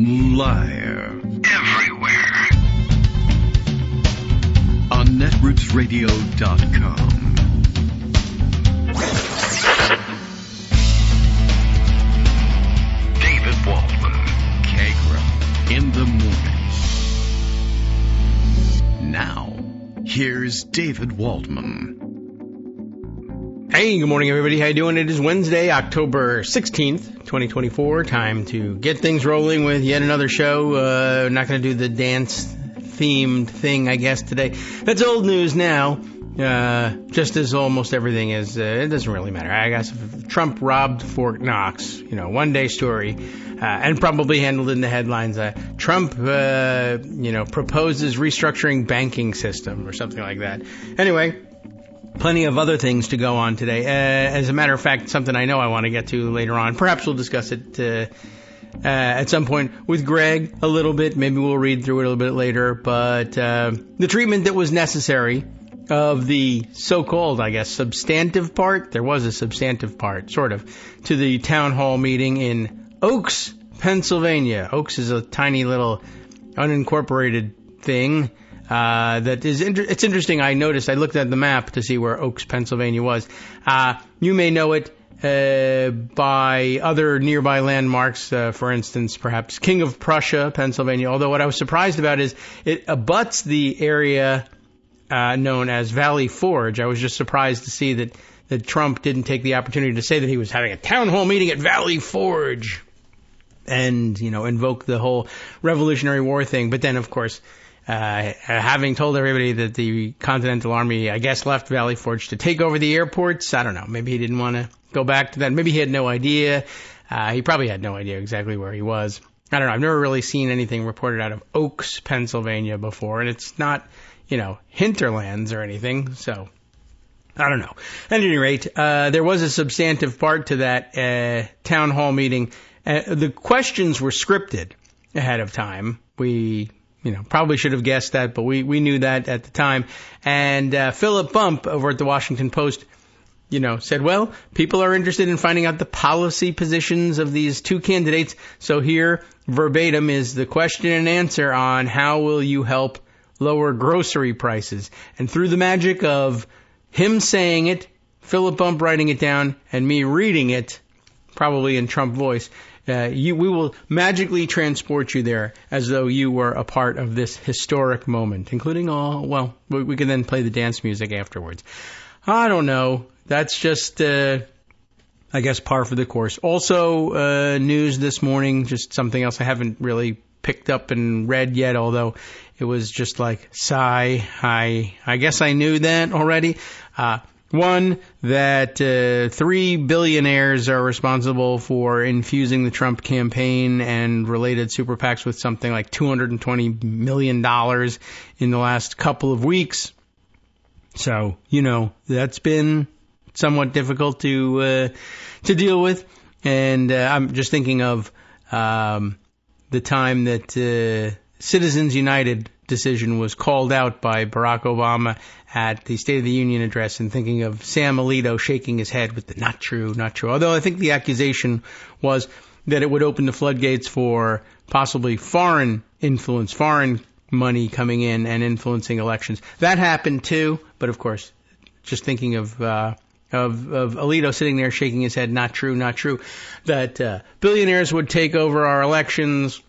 Live. Everywhere. On netrootsradio.com. David Waldman. Kagro. In the morning. Now, here's David Waldman. Hey, good morning, everybody. How you doing? It is Wednesday, October 16th, 2024. Time to get things rolling with yet another show. Not going to do the dance-themed thing, I guess, today. That's old news now. Just as almost everything is. It doesn't really matter. I guess if Trump robbed Fort Knox, one-day story, and probably handled in the headlines. Trump, proposes restructuring banking system or something like that. Anyway, plenty of other things to go on today. As a matter of fact, something I know I want to get to later on. Perhaps we'll discuss it at some point with Greg a little bit. Maybe we'll read through it a little bit later. But the treatment that was necessary of the so-called, I guess, substantive part, there was a substantive part, sort of, to the town hall meeting in Oaks, Pennsylvania. Oaks is a tiny little unincorporated thing. That is it's interesting. I noticed, I looked at the map to see where Oaks, Pennsylvania was. You may know it by other nearby landmarks, for instance, perhaps King of Prussia, Pennsylvania. Although what I was surprised about is it abuts the area known as Valley Forge. I was just surprised to see that Trump didn't take the opportunity to say that he was having a town hall meeting at Valley Forge and, invoke the whole Revolutionary War thing. But then, of course, having told everybody that the Continental Army, I guess, left Valley Forge to take over the airports, I don't know. Maybe he didn't want to go back to that. Maybe he had no idea. He probably had no idea exactly where he was. I don't know. I've never really seen anything reported out of Oaks, Pennsylvania before, and it's not, hinterlands or anything, so I don't know. At any rate, there was a substantive part to that town hall meeting. The questions were scripted ahead of time. We probably should have guessed that, but we knew that at the time. And Philip Bump over at the Washington Post, said, well, people are interested in finding out the policy positions of these two candidates. So here, verbatim, is the question and answer on how will you help lower grocery prices. And through the magic of him saying it, Philip Bump writing it down, and me reading it, probably in Trump voice, we will magically transport you there as though you were a part of this historic moment, including we can then play the dance music afterwards. I don't know. That's just, I guess, par for the course. Also, news this morning, just something else I haven't really picked up and read yet, although it was just like, sigh. I guess I knew that already. One, that 3 billionaires are responsible for infusing the Trump campaign and related super PACs with something like $220 million in the last couple of weeks. So, that's been somewhat difficult to deal with. And I'm just thinking of the time that Citizens United decision was called out by Barack Obama at the State of the Union address, and thinking of Sam Alito shaking his head with the not true. Although I think the accusation was that it would open the floodgates for possibly foreign influence, foreign money coming in and influencing elections. That happened too, but of course, just thinking of Alito sitting there shaking his head, not true, that billionaires would take over our elections,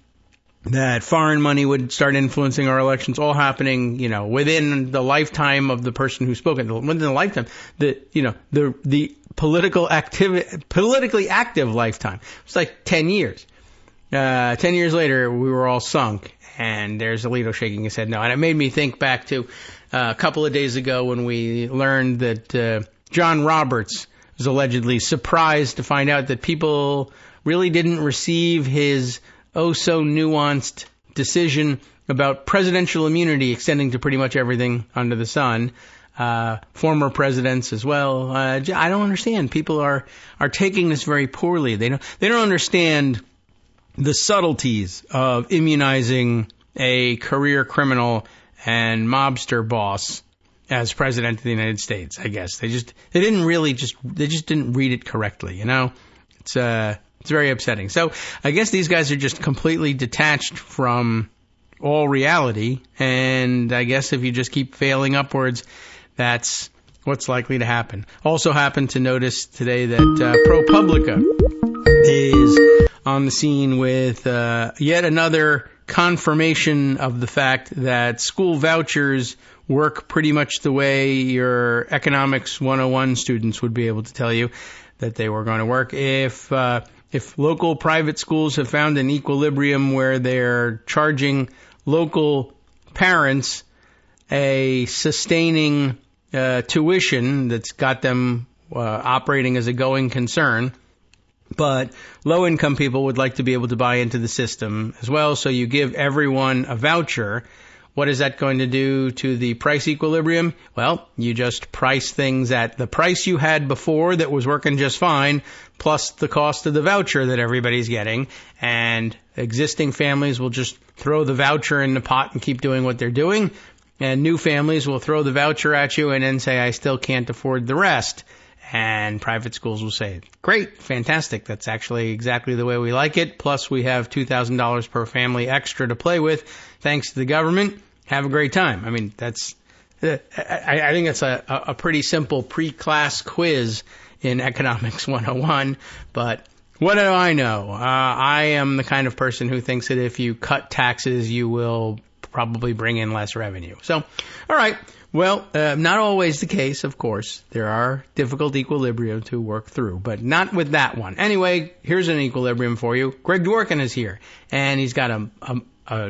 that foreign money would start influencing our elections, all happening, within the lifetime of the person who spoke. Within the lifetime, the politically active lifetime. It's like 10 years. 10 years later, we were all sunk, and there's Alito shaking his head no. And it made me think back to a couple of days ago when we learned that John Roberts was allegedly surprised to find out that people really didn't receive his oh-so-nuanced decision about presidential immunity extending to pretty much everything under the sun, former presidents as well. I don't understand. People are taking this very poorly. They don't understand the subtleties of immunizing a career criminal and mobster boss as president of the United States. I guess they just didn't read it correctly. It's It's very upsetting. So I guess these guys are just completely detached from all reality, and I guess if you just keep failing upwards, that's what's likely to happen. Also happened to notice today that ProPublica is on the scene with yet another confirmation of the fact that school vouchers work pretty much the way your Economics 101 students would be able to tell you that they were going to work. If local private schools have found an equilibrium where they're charging local parents a sustaining tuition that's got them operating as a going concern, but low-income people would like to be able to buy into the system as well, so you give everyone a voucher. What is that going to do to the price equilibrium? Well, you just price things at the price you had before that was working just fine, plus the cost of the voucher that everybody's getting, and existing families will just throw the voucher in the pot and keep doing what they're doing, and new families will throw the voucher at you and then say, I still can't afford the rest. And private schools will say, great, fantastic, that's actually exactly the way we like it, plus we have $2,000 per family extra to play with, thanks to the government. Have a great time. I mean, that's, I think it's a pretty simple pre-class quiz in Economics 101, but what do I know? I am the kind of person who thinks that if you cut taxes, you will probably bring in less revenue. So, all right. Well, not always the case, of course. There are difficult equilibria to work through, but not with that one. Anyway, here's an equilibrium for you. Greg Dworkin is here, and he's got a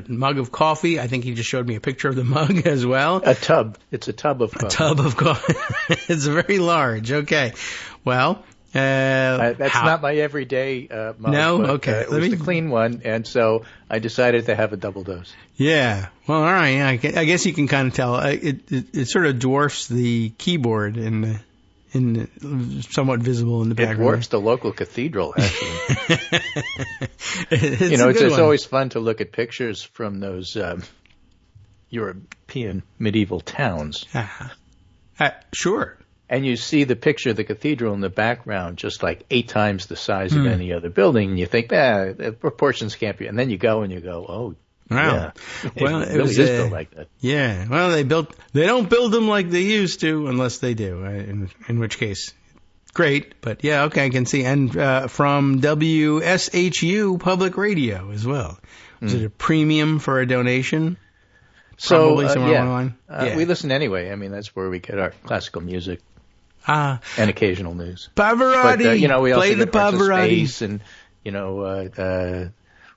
mug of coffee. I think he just showed me a picture of the mug as well. A tub. It's a tub of coffee. A tub of coffee. It's very large. Okay. Well, that's not my everyday mug. No? But, okay. It was the clean one, and so I decided to have a double dose. Yeah. Well, all right. Yeah, I guess you can kind of tell. It sort of dwarfs the keyboard in somewhat visible in the background. It dwarfs the local cathedral, actually. It's it's always fun to look at pictures from those European medieval towns. Sure. And you see the picture of the cathedral in the background, just like 8 times the size of any other building, and you think, the proportions can't be. And then you go and you go, oh, wow. Yeah. Well, it really is built like that. Yeah. Well, they don't build them like they used to, unless they do. In which case, great. But yeah, okay, I can see. And from WSHU Public Radio as well. Is it a premium for a donation? Probably somewhere along the line. We listen anyway. I mean, that's where we get our classical music. And occasional news. Pavarotti. But, we also play the get Pavarotti. Space and,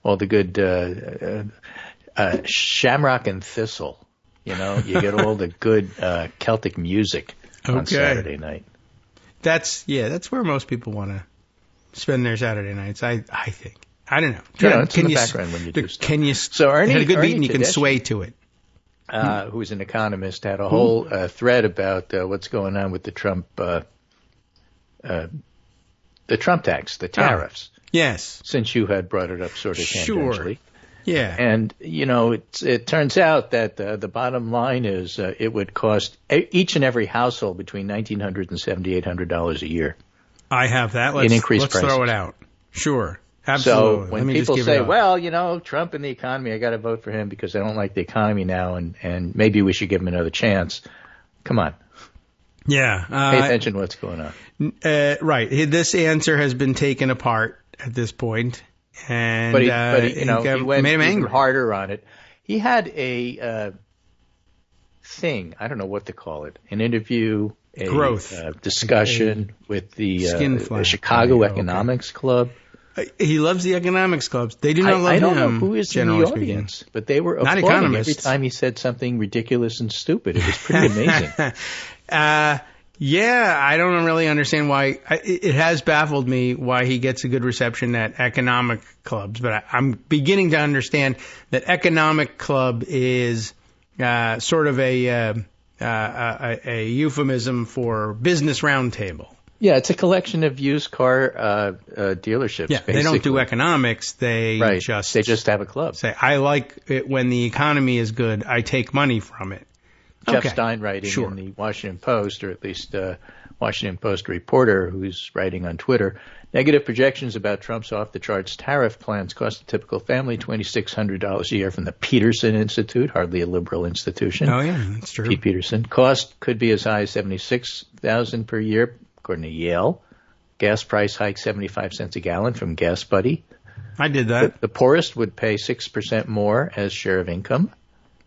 all the good Shamrock and Thistle. You get all the good Celtic music on Saturday night. That's where most people want to spend their Saturday nights, I think. I don't know. It's in the background when you do stuff. So Ernie had a good beat and you can sway to it. Who's an economist, had a whole thread about what's going on with the Trump tax, the tariffs. Yes. Since you had brought it up sort of tangentially. Yeah. And, it turns out that the bottom line is it would cost each and every household between $1,900 and $7,800 a year. I have that. Let's throw it out. Sure. Absolutely. So when people say, well, Trump and the economy, I got to vote for him because I don't like the economy now, and maybe we should give him another chance. Come on. Yeah. Pay attention to what's going on. Right. This answer has been taken apart at this point. And, but he went made him even angry. harder on it. He had a thing, I don't know what to call it, an interview, discussion with the Chicago Economics Club. He loves the economics clubs. They do not love him. I don't know who is in the audience, but they were applauding economists. every time he said something ridiculous and stupid. It was pretty amazing. Yeah, I don't really understand why. It has baffled me why he gets a good reception at economic clubs, but I'm beginning to understand that economic club is sort of a euphemism for business roundtable. Yeah, it's a collection of used car dealerships. Yeah, basically. They don't do economics. They just have a club. Say, I like it when the economy is good. I take money from it. Jeff Steinwriting in the Washington Post, or at least Washington Post reporter who's writing on Twitter, negative projections about Trump's off-the-charts tariff plans cost a typical family $2,600 a year from the Peterson Institute, hardly a liberal institution. Oh, yeah, that's true. Pete Peterson. Cost could be as high as $76,000 per year, according to Yale. Gas price hike 75 cents a gallon from Gas Buddy. I did that. The poorest would pay 6% more as share of income.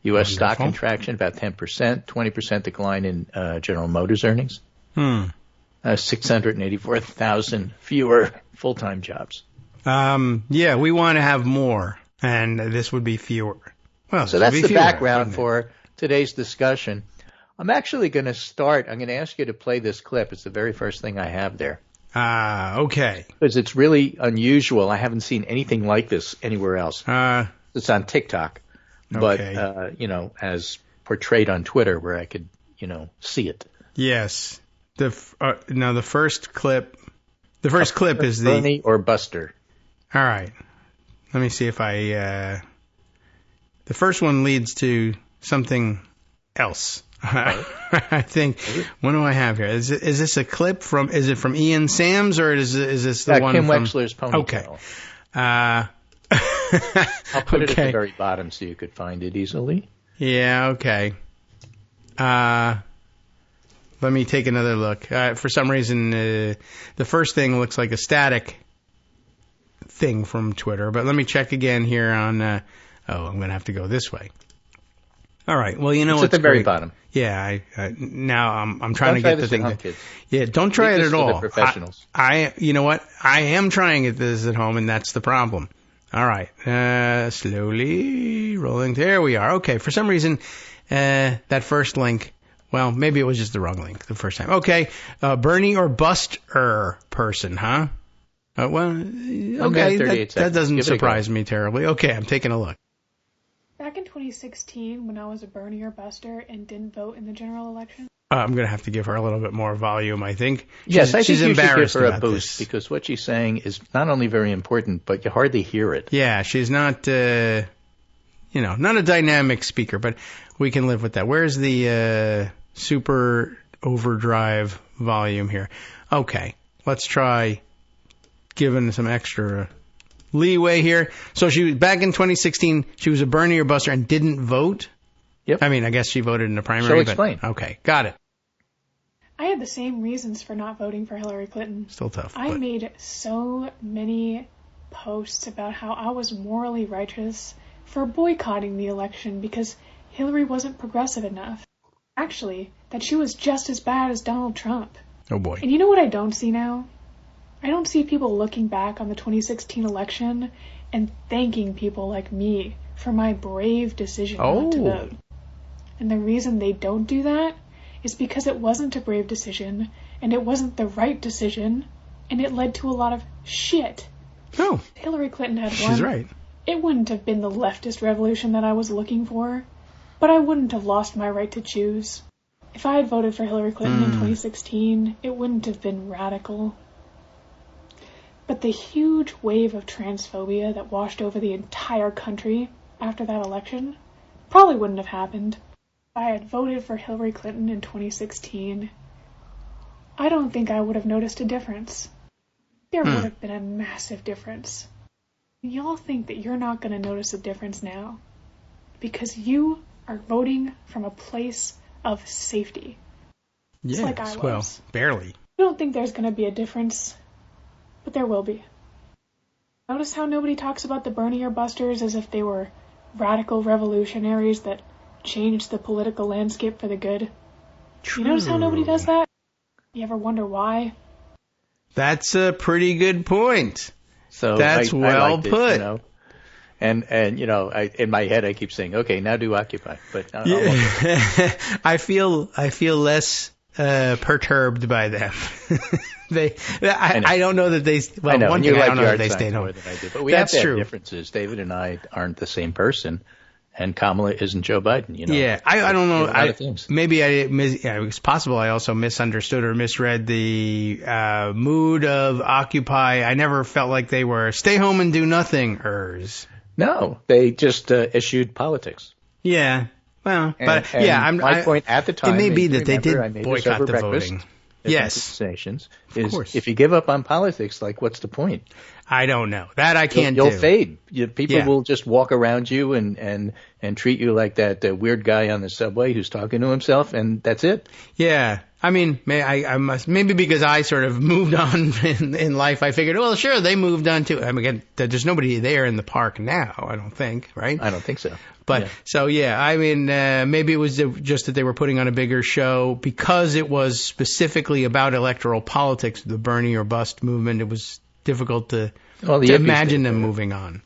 U.S. stock contraction, about 10%, 20% decline in General Motors earnings. 684,000 fewer full-time jobs. Yeah, we want to have more, and this would be fewer. Well, so that's the background for today's discussion. I'm actually going to start. I'm going to ask you to play this clip. It's the very first thing I have there. Okay. Because it's really unusual. I haven't seen anything like this anywhere else. It's on TikTok. But, okay. As portrayed on Twitter where I could, see it. Yes. Now the first clip is the... Bernie or Buster. All right. Let me see if I... The first one leads to something else. I think. What do I have here? Is this a clip from... Is it from Ian Sams or is this the one Kim from... Wexler's Ponytail. Okay. I'll put it at the very bottom so you could find it easily. Yeah, okay. Let me take another look. For some reason, the first thing looks like a static thing from Twitter, but let me check again here on... I'm going to have to go this way. All right. Well, it's at the very bottom. Yeah. Now I'm trying to get the thing. Kids. Yeah. Don't try it at all. The professionals. You know what? I am trying this at home, and that's the problem. All right. Slowly rolling. There we are. Okay. For some reason, that first link. Well, maybe it was just the wrong link the first time. Okay. Bernie or Buster person, huh? Okay. That doesn't surprise me terribly. Okay. I'm taking a look. Back in 2016, when I was a Bernie or Buster and didn't vote in the general election. I'm going to have to give her a little bit more volume, I think. Yes, I think she's you embarrassed should give her about a boost this. Because what she's saying is not only very important, but you hardly hear it. Yeah, she's not, not a dynamic speaker, but we can live with that. Where's the super overdrive volume here? Okay, let's try giving some extra leeway here. So she was back in 2016. She was a Bernie or Buster and didn't vote. Yep. I mean, I guess she voted in the primary. So explain. Okay, got it. I had the same reasons for not voting for Hillary Clinton. Still tough. I made so many posts about how I was morally righteous for boycotting the election because Hillary wasn't progressive enough. Actually, that she was just as bad as Donald Trump. Oh boy. And you know what I don't see now? I don't see people looking back on the 2016 election and thanking people like me for my brave decision not to vote. And the reason they don't do that is because it wasn't a brave decision, and it wasn't the right decision, and it led to a lot of shit. Oh. If Hillary Clinton had won, she's right. It wouldn't have been the leftist revolution that I was looking for, but I wouldn't have lost my right to choose. If I had voted for Hillary Clinton in 2016, it wouldn't have been radical. But the huge wave of transphobia that washed over the entire country after that election probably wouldn't have happened. If I had voted for Hillary Clinton in 2016, I don't think I would have noticed a difference. There would have been a massive difference. Y'all think that you're not going to notice a difference now because you are voting from a place of safety. Yes, like I was. Well, barely. I don't think there's going to be a difference, but there will be. Notice how nobody talks about the Bernie or Busters as if they were radical revolutionaries that changed the political landscape for the good. True. You notice how nobody does that? You ever wonder why? That's a pretty good point. So that's well put. And in my head I keep saying, okay, now do Occupy. But I feel less perturbed by them. I don't know that they. Well, one thing I don't know that they stay home. But we have to have differences. David and I aren't the same person, and Kamala isn't Joe Biden. Yeah, I don't know. Maybe it's possible I also misunderstood or misread the mood of Occupy. I never felt like they were stay home and do nothingers. No, they just issued politics. Yeah. Well, my point at the time. It may be that they did boycott the voting. decompensations, is if you give up on politics, like, what's the point? I don't know. That I can't You'll do. fade. People will just walk around you and treat you like that weird guy on the subway who's talking to himself, and that's it. Yeah. I mean, I must, maybe because I sort of moved on in life, I figured, well, sure, they moved on too. I mean, there's nobody there in the park now, I don't think, right? I don't think so. But, I mean, maybe it was just that they were putting on a bigger show because it was specifically about electoral politics, the Bernie or bust movement. It was difficult to imagine them moving on.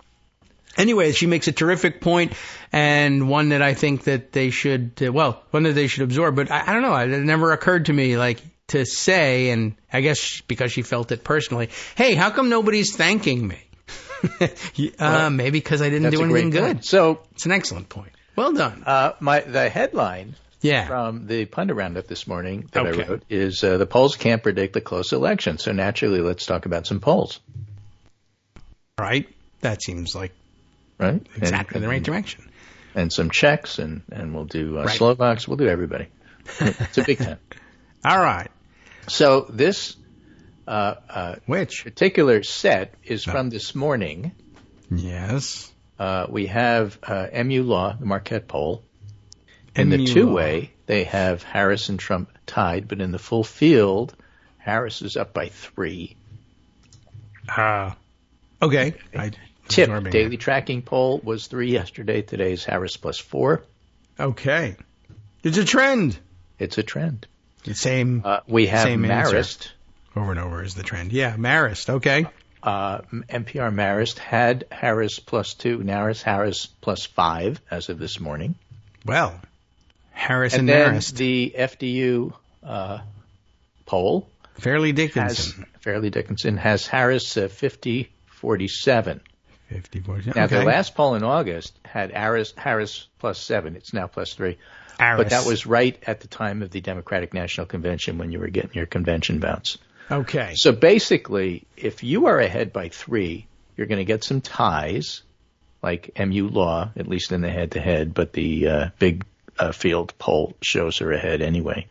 Anyway, she makes a terrific point, and one that I think that they should, one that they should absorb. But I don't know. It never occurred to me, like, to say, and I guess because she felt it personally, hey, how come nobody's thanking me? Maybe because I didn't do anything good. So it's an excellent point. Well done. The headline from the Pundit Roundup this morning that I wrote is the polls can't predict the close election. So naturally, let's talk about some polls. Right. That seems like exactly the right direction. And some checks, and we'll do Slovaks. We'll do everybody. It's a big time. All right. So this which particular set is from this morning. Yes. We have MU Law, the Marquette poll. In the two-way, they have Harris and Trump tied, but in the full field, Harris is up by 3. Okay. TIP, daily tracking poll, was 3 yesterday. Today's Harris plus 4. Okay. It's a trend. It's a trend. The same. We have same Marist. Answer. Over and over is the trend. Yeah, Marist. Okay. NPR Marist had Harris plus 2. Now it's Harris plus 5 as of this morning. Well, Harris and And Marist. then the FDU poll. Fairleigh Dickinson has Harris 50-47. 50-47. Now, the last poll in August had Harris plus 7. It's now plus 3. But that was right at the time of the Democratic National Convention when you were getting your convention bounce. Okay. So basically, if you are ahead by 3, you're going to get some ties, like MU Law, at least in the head-to-head, but the big field poll shows her ahead anyway.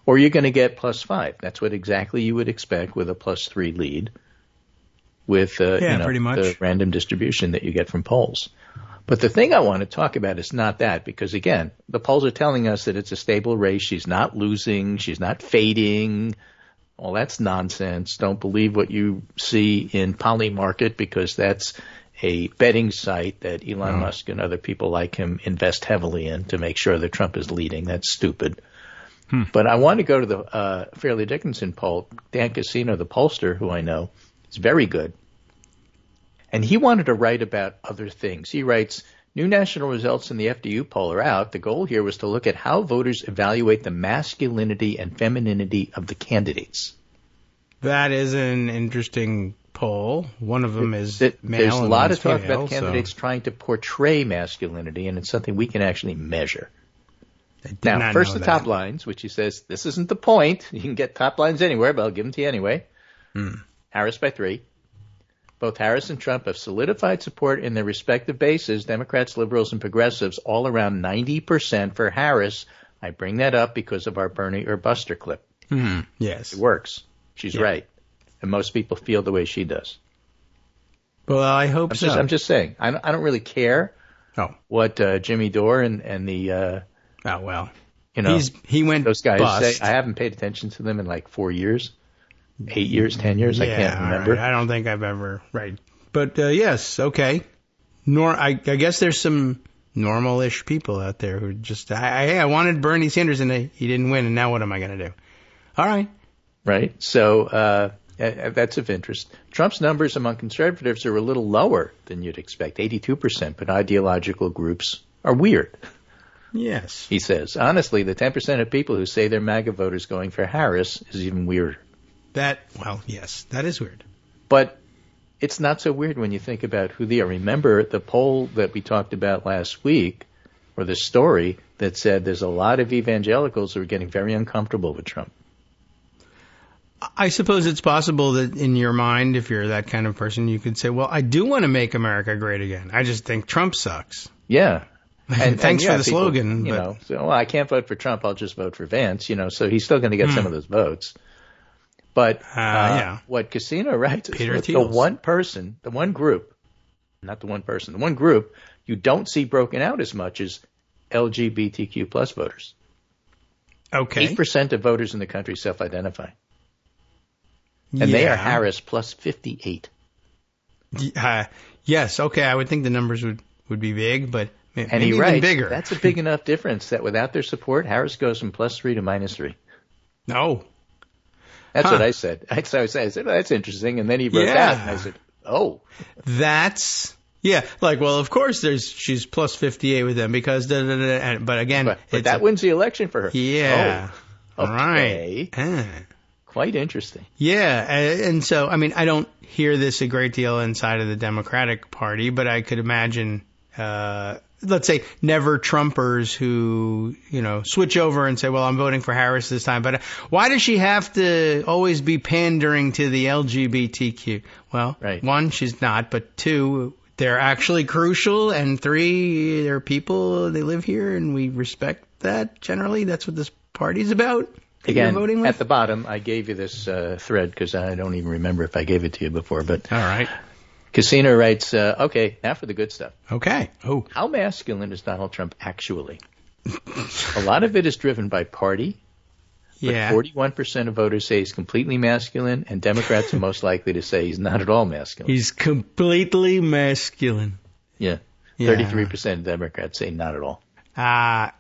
Or you're going to get plus 5. That's what exactly you would expect with a plus 3 lead with pretty much. The random distribution that you get from polls. But the thing I want to talk about is not that, because, again, the polls are telling us that it's a stable race. She's not losing. She's not fading. Well, that's nonsense. Don't believe what you see in Polymarket, because that's a betting site that Elon Musk and other people like him invest heavily in to make sure that Trump is leading. That's stupid. But I want to go to the Fairleigh Dickinson poll. Dan Cassino, the pollster, who I know, is very good. And he wanted to write about other things. He writes, new national results in the FDU poll are out. The goal here was to look at how voters evaluate the masculinity and femininity of the candidates. That is an interesting poll. One of them is male. There's a lot of talk female, about candidates trying to portray masculinity, and it's something we can actually measure. Now, first the top lines, which he says, this isn't the point. You can get top lines anywhere, but I'll give them to you anyway. Harris by 3. Both Harris and Trump have solidified support in their respective bases, Democrats, liberals, and progressives, all around 90% for Harris. I bring that up because of our Bernie or Buster clip. Yes. It works. She's right. And most people feel the way she does. Well, I hope so. I'm just saying. I don't really care what Jimmy Dore and the... he went those guys bust. say. I haven't paid attention to them in like 4 years. 8 years, 10 years, I can't remember. Right. I don't think I've ever, But, yes, okay. I guess there's some normal-ish people out there who just, I wanted Bernie Sanders and he didn't win, and now what am I going to do? All right. Right. So that's of interest. Trump's numbers among conservatives are a little lower than you'd expect, 82%, but ideological groups are weird. Yes. He says, honestly, the 10% of people who say they're MAGA voters going for Harris is even weirder. Yes, that is weird. But it's not so weird when you think about who they are. Remember the poll that we talked about last week, or the story that said there's a lot of evangelicals who are getting very uncomfortable with Trump. I suppose it's possible that in your mind, if you're that kind of person, you could say, well, I do want to make America great again. I just think Trump sucks. Yeah. And thanks for the people, slogan. I can't vote for Trump. I'll just vote for Vance, so he's still going to get some of those votes. But what Casino writes is the one group you don't see broken out as much as LGBTQ plus voters. Okay. 8% of voters in the country self-identify. And they are Harris plus 58. Yes, okay, I would think the numbers would be big, but maybe even bigger. That's a big enough difference that without their support, Harris goes from +3 to -3. No. That's what I said. I said, oh, that's interesting. And then he wrote that, and I said, oh. That's, of course she's plus 58 with them because, but again. But that wins the election for her. Yeah. Oh, okay. Right. Quite interesting. Yeah, and so, I mean, I don't hear this a great deal inside of the Democratic Party, but I could imagine, let's say, never-Trumpers who, switch over and say, well, I'm voting for Harris this time. But why does she have to always be pandering to the LGBTQ? Well, one, she's not, but two, they're actually crucial, and three, they're people, they live here, and we respect that generally. That's what this party's about. Again, at the bottom, I gave you this thread because I don't even remember if I gave it to you before. But all right. Casino writes, okay, now for the good stuff. Okay. Oh. How masculine is Donald Trump actually? A lot of it is driven by party. Yeah. But 41% of voters say he's completely masculine, and Democrats are most likely to say he's not at all masculine. He's completely masculine. Yeah. 33% of Democrats say not at all. I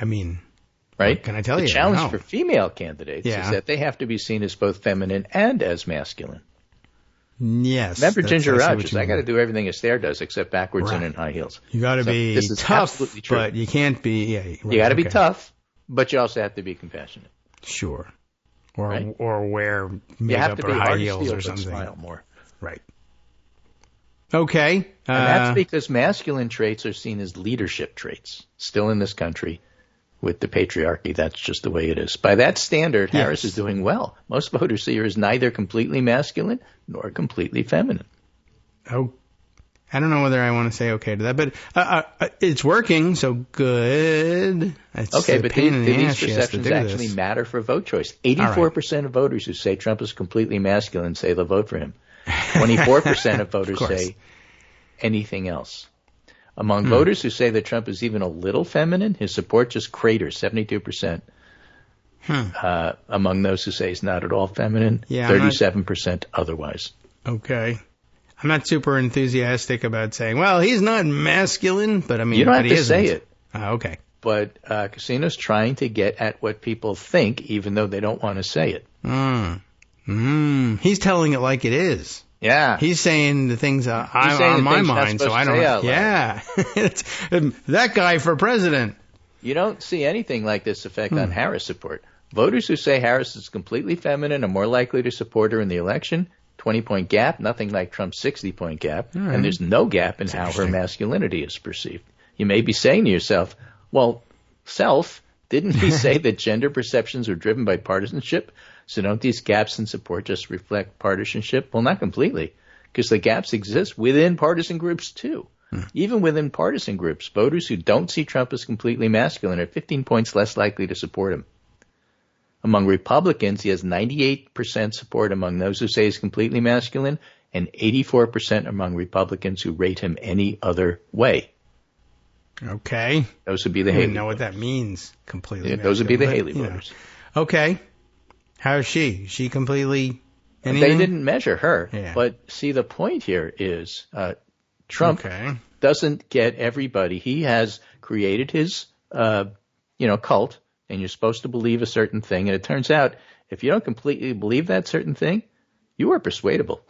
mean... Right? What can I tell you? The challenge for female candidates is that they have to be seen as both feminine and as masculine. Yes. Remember Ginger Rogers? I got to do everything Astaire does except backwards and in high heels. You got to be tough, but you can't be. Yeah, you got to be tough, but you also have to be compassionate. Sure. Or wear makeup or high heels or something. Smile more. Right. Okay. And that's because masculine traits are seen as leadership traits still in this country. With the patriarchy, that's just the way it is. By that standard, Harris is doing well. Most voters see her as neither completely masculine nor completely feminine. Oh, I don't know whether I want to say okay to that, but it's working, so good. It's okay, but do these perceptions actually matter for vote choice? 84% of voters who say Trump is completely masculine say they'll vote for him. 24% of voters say anything else. Among voters who say that Trump is even a little feminine, his support just craters, 72%. Among those who say he's not at all feminine, 37% otherwise. Okay. I'm not super enthusiastic about saying, well, he's not masculine, but I mean, you don't have to say it. Okay. But Casino's trying to get at what people think, even though they don't want to say it. He's telling it like it is. Yeah. He's saying the things on my mind, so I don't. Yeah. That guy for president. You don't see anything like this effect on Harris support. Voters who say Harris is completely feminine are more likely to support her in the election. 20-point gap, nothing like Trump's 60-point gap. And there's no gap in how her masculinity is perceived. You may be saying to yourself, well, didn't he say that gender perceptions are driven by partisanship? So don't these gaps in support just reflect partisanship? Well, not completely, because the gaps exist within partisan groups, too. Even within partisan groups, voters who don't see Trump as completely masculine are 15 points less likely to support him. Among Republicans, he has 98% support among those who say he's completely masculine and 84% among Republicans who rate him any other way. Okay. Those would be the Haley. I don't know voters. What that means, completely masculine. Those would be the Haley voters. Okay. How is she? Is she completely anything? They didn't measure her. Yeah. But see, the point here is Trump doesn't get everybody. He has created his, cult, and you're supposed to believe a certain thing. And it turns out, if you don't completely believe that certain thing, you are persuadable.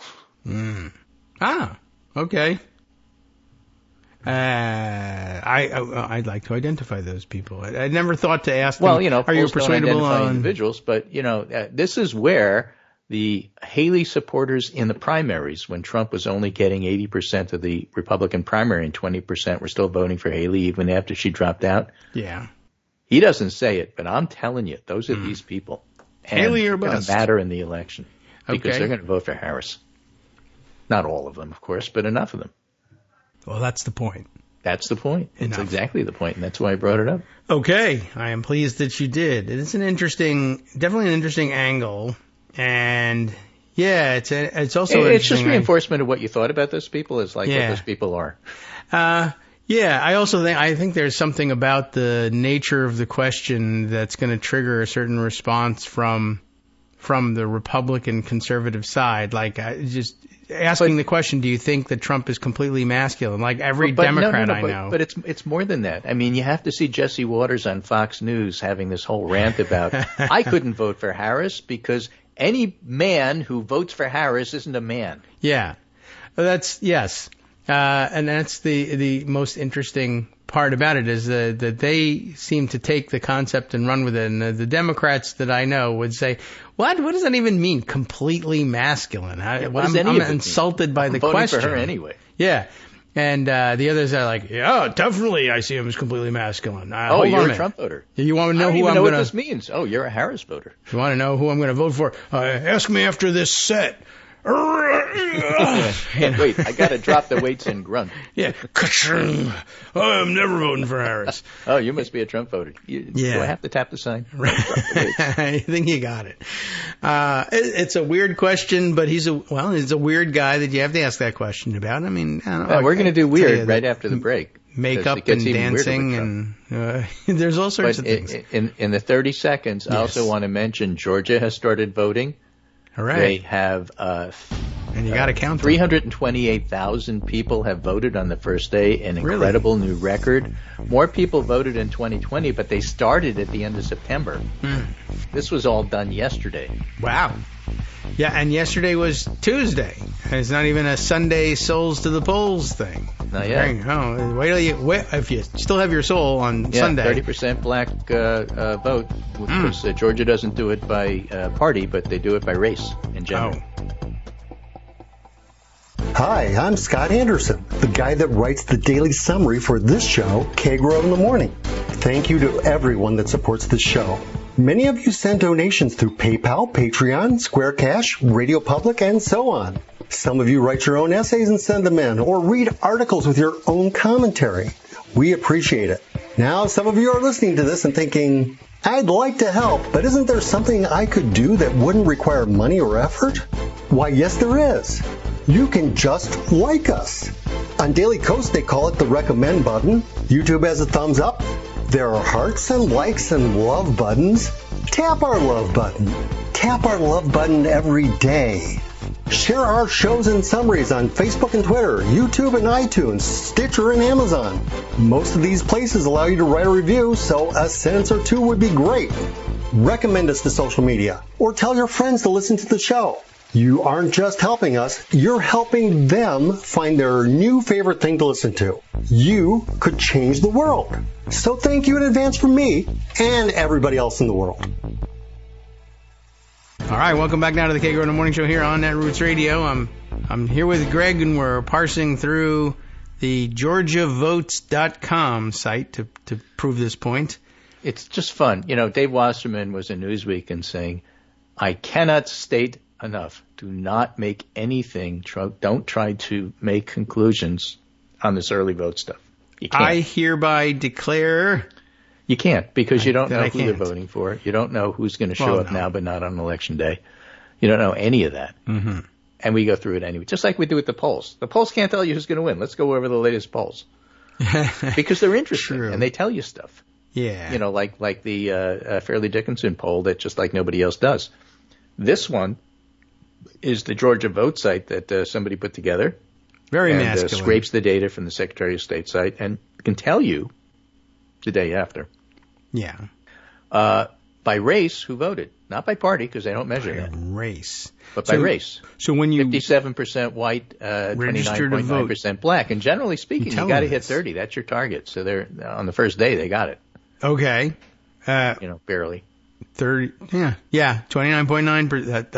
Okay. I'd like to identify those people. I never thought to ask them, are you persuadable on individuals? But, this is where the Haley supporters in the primaries, when Trump was only getting 80% of the Republican primary and 20% were still voting for Haley even after she dropped out. Yeah. He doesn't say it, but I'm telling you, those are these people. And Haley or bust. It's going to matter in the election because they're going to vote for Harris. Not all of them, of course, but enough of them. Well, that's the point. That's the point. It's exactly the point, and that's why I brought it up. Okay. I am pleased that you did. It is definitely an interesting angle. And yeah, it's also it's just reinforcement of what you thought about those people. Is like what those people are. Yeah, I think there's something about the nature of the question that's going to trigger a certain response from the Republican conservative side. Like, just asking the question, do you think that Trump is completely masculine? Like every Democrat I know. But it's more than that. I mean, you have to see Jesse Waters on Fox News having this whole rant about, I couldn't vote for Harris because any man who votes for Harris isn't a man. Yeah. Yes. And that's the most interesting part about it is that they seem to take the concept and run with it. And the Democrats that I know would say, what does that even mean? Completely masculine. I'm insulted by the question. I'm voting for her anyway. Yeah. And the others are like, yeah, definitely I see him as completely masculine. You're a Trump voter. You want to know who I'm going to... what this means. Oh, you're a Harris voter. You want to know who I'm going to vote for? Ask me after this set. Wait, I got to drop the weights and grunt. Yeah. I'm never voting for Harris. Oh, you must be a Trump voter. Do I have to tap the sign? I think you got it. It's a weird question, but he's a weird guy that you have to ask that question about. I mean, I don't know. We're going to do weird right after the break. Makeup and dancing and there's all sorts of things. In the 30 seconds, yes. I also want to mention Georgia has started voting. All right. They have and you got to count 328,000 people have voted on the first day, an incredible new record. More people voted in 2020, but they started at the end of September. This was all done yesterday. Wow. Yeah, and yesterday was Tuesday. It's not even a Sunday souls to the polls thing. Not yet. If you still have your soul on Sunday. 30% black vote, because Georgia doesn't do it by party, but they do it by race in general. Hi, I'm Scott Anderson, the guy that writes the daily summary for this show, Kagro in the Morning. Thank you to everyone that supports this show. Many of you send donations through PayPal, Patreon, Square Cash, Radio Public, and so on. Some of you write your own essays and send them in, or read articles with your own commentary. We appreciate it. Now, some of you are listening to this and thinking, I'd like to help, but isn't there something I could do that wouldn't require money or effort? Why, yes, there is. You can just like us. On Daily Coast, they call it the recommend button. YouTube has a thumbs up. There are hearts and likes and love buttons. Tap our love button. Tap our love button every day. Share our shows and summaries on Facebook and Twitter, YouTube and iTunes, Stitcher and Amazon. Most of these places allow you to write a review, so a sentence or two would be great. Recommend us to social media, or tell your friends to listen to the show. You aren't just helping us, you're helping them find their new favorite thing to listen to. You could change the world. So thank you in advance from me and everybody else in the world. All right, welcome back now to the Kagro in the Morning Show here on Netroots Radio. I'm here with Greg, and we're parsing through the GeorgiaVotes.com site to prove this point. It's just fun. You know, Dave Wasserman was in Newsweek and saying, I cannot state enough. Do not make anything. Don't try to make conclusions on this early vote stuff. You can't. I hereby declare. You can't, because you don't know who they're voting for. You don't know who's going to show up now but not on election day. You don't know any of that. Mm-hmm. And we go through it anyway, just like we do with the polls. The polls can't tell you who's going to win. Let's go over the latest polls. Because they're interesting, and they tell you stuff. Yeah. You know, like the Fairleigh Dickinson poll that just like nobody else does. This one is the Georgia Vote site that somebody put together. Very masculine. Scrapes the data from the Secretary of State site and can tell you the day after. Yeah. By race, who voted. Not by party, because they don't measure that. Race. But by race. So when you 57% white, 29.9% black. And generally speaking, you got to hit 30. That's your target. So they're on the first day, they got it. Okay. Barely. 30. Yeah. 29.9%.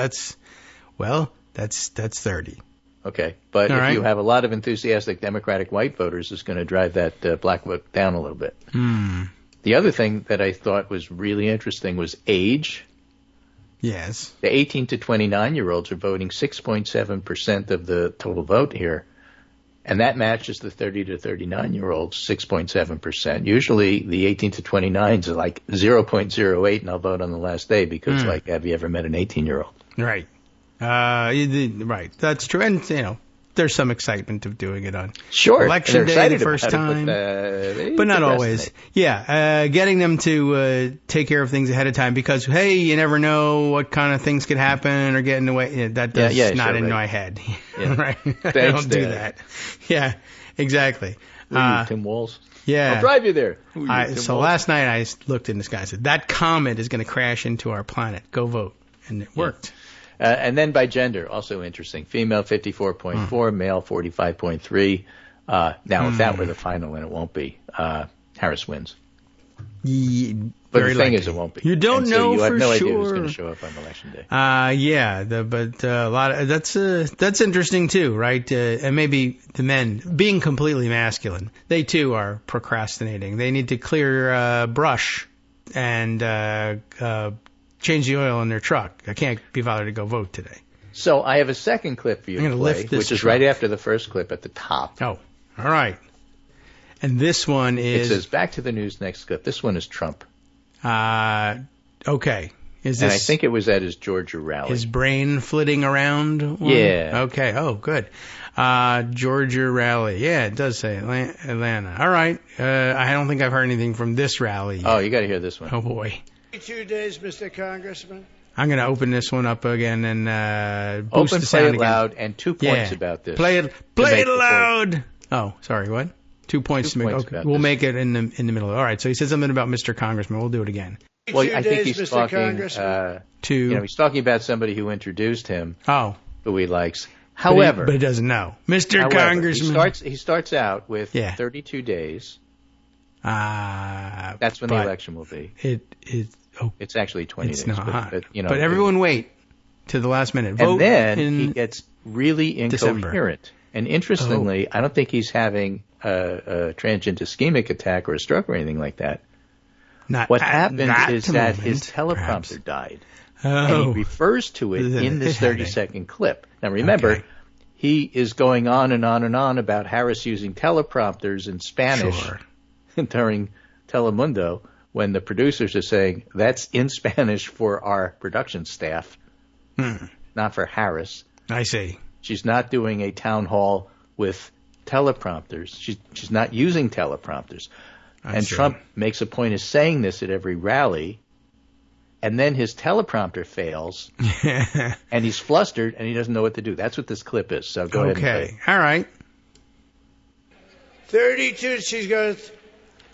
That's 30. Okay. But if you have a lot of enthusiastic Democratic white voters, it's going to drive that black vote down a little bit. The other thing that I thought was really interesting was age. Yes. The 18 to 29-year-olds are voting 6.7% of the total vote here. And that matches the 30 to 39-year-olds, 6.7%. Usually the 18 to 29s are like 0.08, and I'll vote on the last day because, have you ever met an 18-year-old? Right. Right. That's true. And, there's some excitement of doing it on election day the first time. But not always. Yeah. Getting them to take care of things ahead of time because, hey, you never know what kind of things could happen or get in the way. Yeah, that does not in my head. Yeah. Right. I don't do that. Yeah, exactly. Tim Walz? Yeah. I'll drive you there. So last night I looked in the sky and said, that comet is going to crash into our planet. Go vote. And it worked. And then by gender, also interesting. Female 54.4, male 45.3. Now, if that were the final, and it won't be, Harris wins. But the thing is, it won't be. You don't know for sure. You have no idea who's going to show up on election day. But a lot of that's interesting too, right? And maybe the men being completely masculine, they too are procrastinating. They need to clear brush and change the oil in their truck. I can't be bothered to go vote today. So I have a second clip for you to play, which is right after the first clip at the top. Oh, all right. And this one is... It says, back to the news next clip. This one is Trump. Okay. Is this... And I think it was at his Georgia rally. His brain flitting around? Yeah. Okay. Oh, good. Georgia rally. Yeah, it does say Atlanta. All right. I don't think I've heard anything from this rally yet. Oh, you got to hear this one. Oh, boy. 2 days, Mr. Congressman. I'm going to open this one up again and boost the sound play it again. Loud, and 2 points about this. Play it loud. Oh, sorry, what? 2 points to make. Okay, we'll make it in the middle. All right. So he said something about Mr. Congressman. We'll do it again. Well, I think he's talking he's talking about somebody who introduced him. Oh, who he likes. However, but he doesn't know, Mr. Congressman. He starts out with 32 days. That's when the election will be. It's actually 20 days. It's not. But everyone wait to the last minute. Vote and then he gets really incoherent. December. And interestingly, I don't think he's having a transient ischemic attack or a stroke or anything like that. What happened is that his teleprompter died. And he refers to it in this 30-second clip. Now remember, he is going on and on and on about Harris using teleprompters in Spanish during Telemundo, when the producers are saying that's in Spanish for our production staff, not for Harris. I see. She's not doing a town hall with teleprompters. She's not using teleprompters. And Trump makes a point of saying this at every rally, and then his teleprompter fails, and he's flustered, and he doesn't know what to do. That's what this clip is. So go ahead and play it. All right. 32, she goes,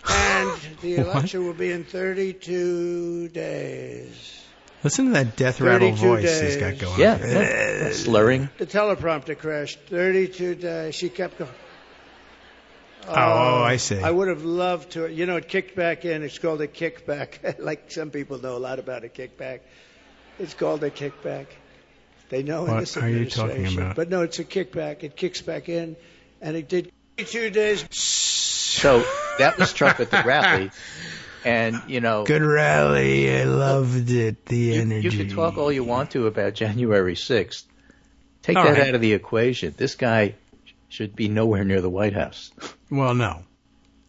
and the election will be in 32 days. Listen to that death rattle voice he's got going. Yeah. Slurring. The teleprompter crashed. 32 days. She kept going. I see. I would have loved to. It kicked back in. It's called a kickback. Like some people know a lot about a kickback. It's called a kickback. They know in this administration. What are you talking about? But no, it's a kickback. It kicks back in, and it did 2 days. So that was Trump at the rally. And, good rally. I loved it. The energy. You can talk all you want to about January 6th. Take that out of the equation. This guy should be nowhere near the White House. Well, no.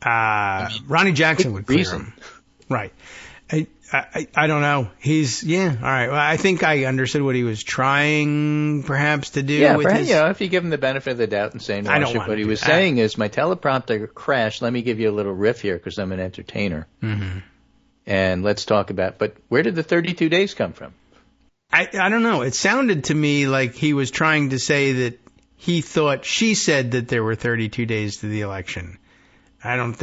Ronnie Jackson would clear him. Right. I don't know. All right. Well, I think I understood what he was trying perhaps to do. Yeah, if you give him the benefit of the doubt and saying, what he was saying is, my teleprompter crashed. Let me give you a little riff here because I'm an entertainer. Mm-hmm. And let's talk about, but where did the 32 days come from? I don't know. It sounded to me like he was trying to say that he thought she said that there were 32 days to the election. I don't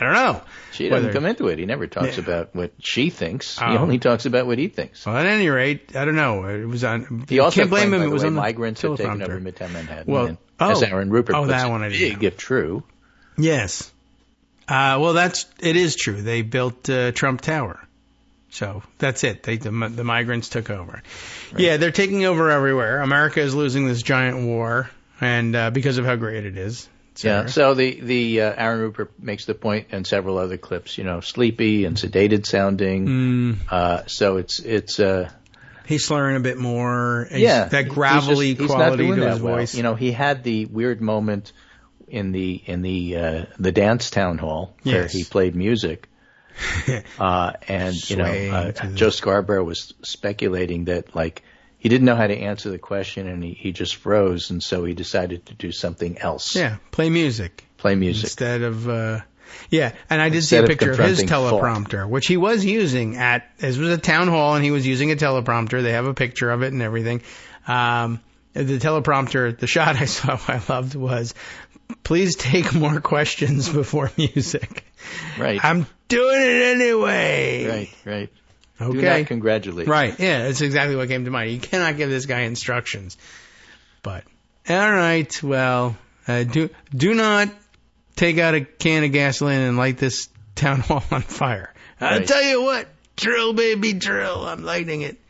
know. She doesn't come into it. He never talks about what she thinks. He only talks about what he thinks. Well, at any rate, I don't know. It was on. He also can't blame him. It was on migrants have taken over Midtown Manhattan. Well, as Aaron Rupert puts that one it, big if true. Yes. Well, it is true. They built Trump Tower. So that's it. The migrants took over. Right. Yeah, they're taking over everywhere. America is losing this giant war, and because of how great it is. Yeah. So the Aaron Rupert makes the point, and several other clips. Sleepy and sedated sounding. So it's. He's slurring a bit more. That gravelly quality to his voice. He had the weird moment in the dance town hall where he played music. And Joe Scarborough was speculating that he didn't know how to answer the question, and he just froze, and so he decided to do something else. Yeah, play music. Instead of, and I did see a picture of his teleprompter, which he was using this was a town hall, and he was using a teleprompter. They have a picture of it and everything. The teleprompter, the shot I saw I loved was, please take more questions before music. Right. I'm doing it anyway. Right. Okay. Do not congratulate. Right. Yeah, that's exactly what came to mind. You cannot give this guy instructions. But, all right, well, do not take out a can of gasoline and light this town hall on fire. I'll tell you what, drill, baby, drill. I'm lighting it.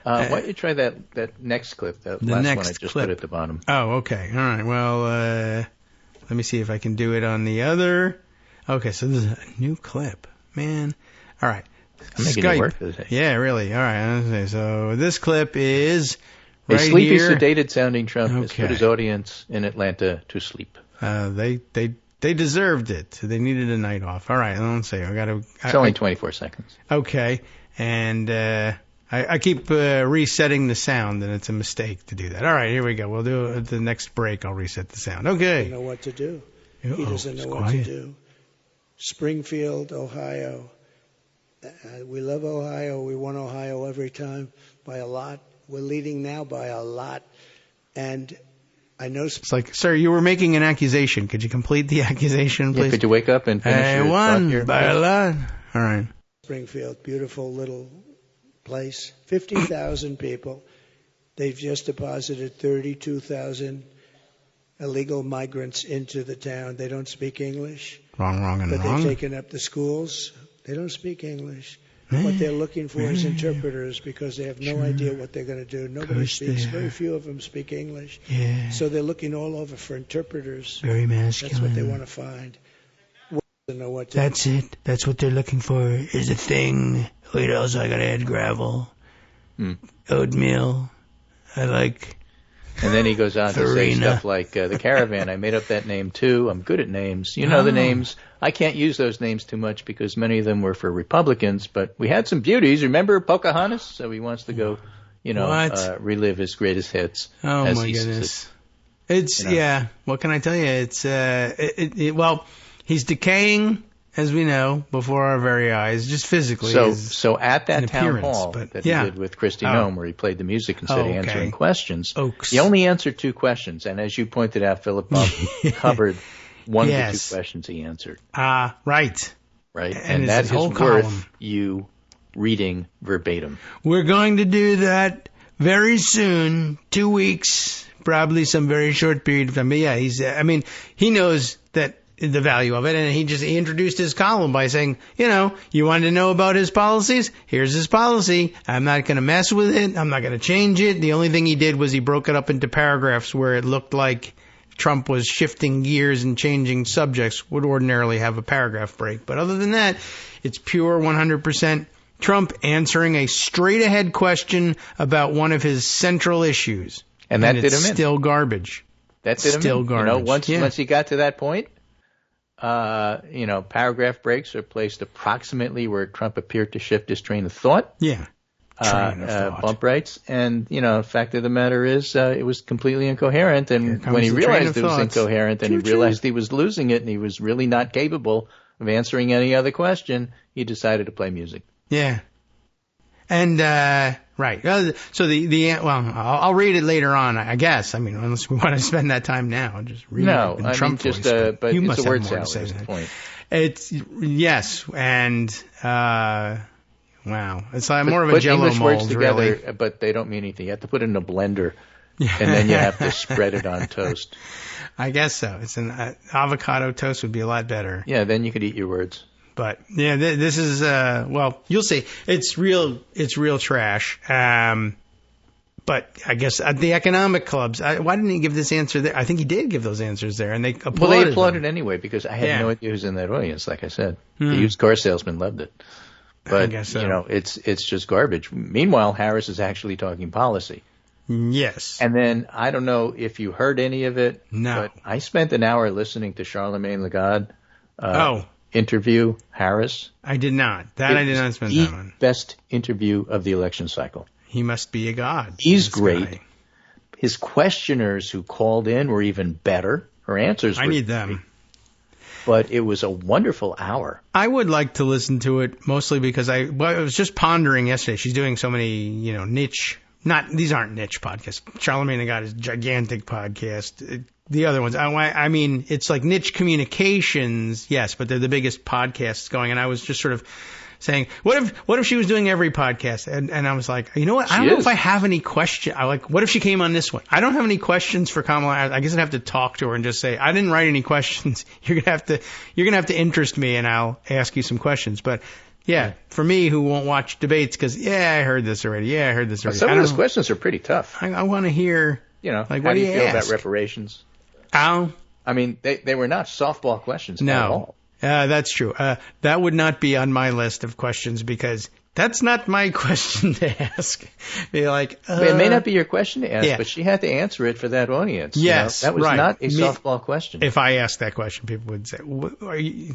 Why don't you try that next clip, that last one I just put at the bottom. Oh, okay. All right. Well, let me see if I can do it on the other. Okay, so this is a new clip. Man. All right. I'm making it work today. Yeah, really. All right. So this clip is right here. A sleepy, here. sedated-sounding Trump has put his audience in Atlanta to sleep. They deserved it. They needed a night off. All right. Let's see. It's only 24 seconds. Okay. And I keep resetting the sound, and it's a mistake to do that. All right. Here we go. We'll do it at the next break. I'll reset the sound. Okay. He doesn't know what to do. He doesn't know what to do. Springfield, Ohio. We love Ohio. We won Ohio every time by a lot. We're leading now by a lot. And I know... It's like, sir, you were making an accusation. Could you complete the accusation, please? Yeah, could you wake up and finish your won here, by a lot. All right. Springfield, beautiful little place. 50,000 people. They've just deposited 32,000 illegal migrants into the town. They don't speak English. Wrong, and but wrong. They've taken up the schools. They don't speak English. What they're looking for is interpreters because they have no idea what they're going to do. Nobody speaks. Very few of them speak English. Yeah. So they're looking all over for interpreters. Very masculine. That's what they want to find. Know what to That's do. it. That's what they're looking for. Is a thing. What else? I got to add gravel. Oatmeal. I like... And then he goes on to say stuff like, the caravan, I made up that name too. I'm good at names. You know the names. I can't use those names too much because many of them were for Republicans, but we had some beauties. Remember Pocahontas? So he wants to go, relive his greatest hits. Oh, my goodness. Yeah, what can I tell you? It's, well, he's decaying, as we know, before our very eyes, just physically. So at that town hall that he did with Kristi Noem, where he played the music instead of answering questions, he only answered 2 questions. And as you pointed out, Philip Bob covered one of the 2 questions he answered. Right. Right. And that is worth you reading verbatim. We're going to do that very soon, 2 weeks, probably some very short period of time. But yeah, he knows that the value of it, and he introduced his column by saying, you wanted to know about his policies? Here's his policy. I'm not going to mess with it. I'm not going to change it. The only thing he did was he broke it up into paragraphs where it looked like Trump was shifting gears and changing subjects, would ordinarily have a paragraph break. But other than that, it's pure 100% Trump answering a straight-ahead question about one of his central issues. And that did him in. Still garbage. That did him in. Still garbage. Once he got to that point, paragraph breaks are placed approximately where Trump appeared to shift his train of thought. Yeah. Train of thought. Bump rights. And, the fact of the matter is, it was completely incoherent. And when he realized it was incoherent and he realized he was losing it and he was really not capable of answering any other question, he decided to play music. Yeah. And, right. So I'll read it later on, I guess. I mean, unless we want to spend that time now, just read it in Trump voice. But you it's must a word have more to say salad is the point. It's, yes, and, wow. It's like more of a Jell-O English mold, words together, really. But they don't mean anything. You have to put it in a blender, and then you have to spread it on toast. I guess so. It's an avocado toast would be a lot better. Yeah, then you could eat your words. But yeah, this is you'll see. It's real trash. But I guess at the economic clubs, why didn't he give this answer there? I think he did give those answers there, and they applauded. Well, they applauded anyway because I had no idea who's in that audience. Like I said, the used car salesman loved it. But I guess so. it's just garbage. Meanwhile, Harris is actually talking policy. Yes. And then I don't know if you heard any of it. No. But I spent an hour listening to Charlemagne Lagarde. Interview Harris. I did not. I did not spend time on. Best interview of the election cycle. He must be a god. He's great. Guy. His questioners who called in were even better. Her answers were I need them. Great. But it was a wonderful hour. I would like to listen to it mostly because I was just pondering yesterday. She's doing so many, niche. These aren't niche podcasts. Charlemagne the God is a gigantic podcast. The other ones, I mean, it's like niche communications, yes, but they're the biggest podcasts going. And I was just sort of saying, what if she was doing every podcast? And I was like, you know what? I don't know if I have any questions. What if she came on this one? I don't have any questions for Kamala Harris. I guess I'd have to talk to her and just say, I didn't write any questions. You're gonna have to interest me, and I'll ask you some questions. But yeah, for me who won't watch debates, because I heard this already. Yeah, I heard this already. Some of those questions are pretty tough. I want to hear. Like, how do you feel about reparations? I mean, they were not softball questions at all. That's true. That would not be on my list of questions because that's not my question to ask. Be like, it may not be your question to ask, but she had to answer it for that audience. Yes, that was not a softball question. If I asked that question, people would say,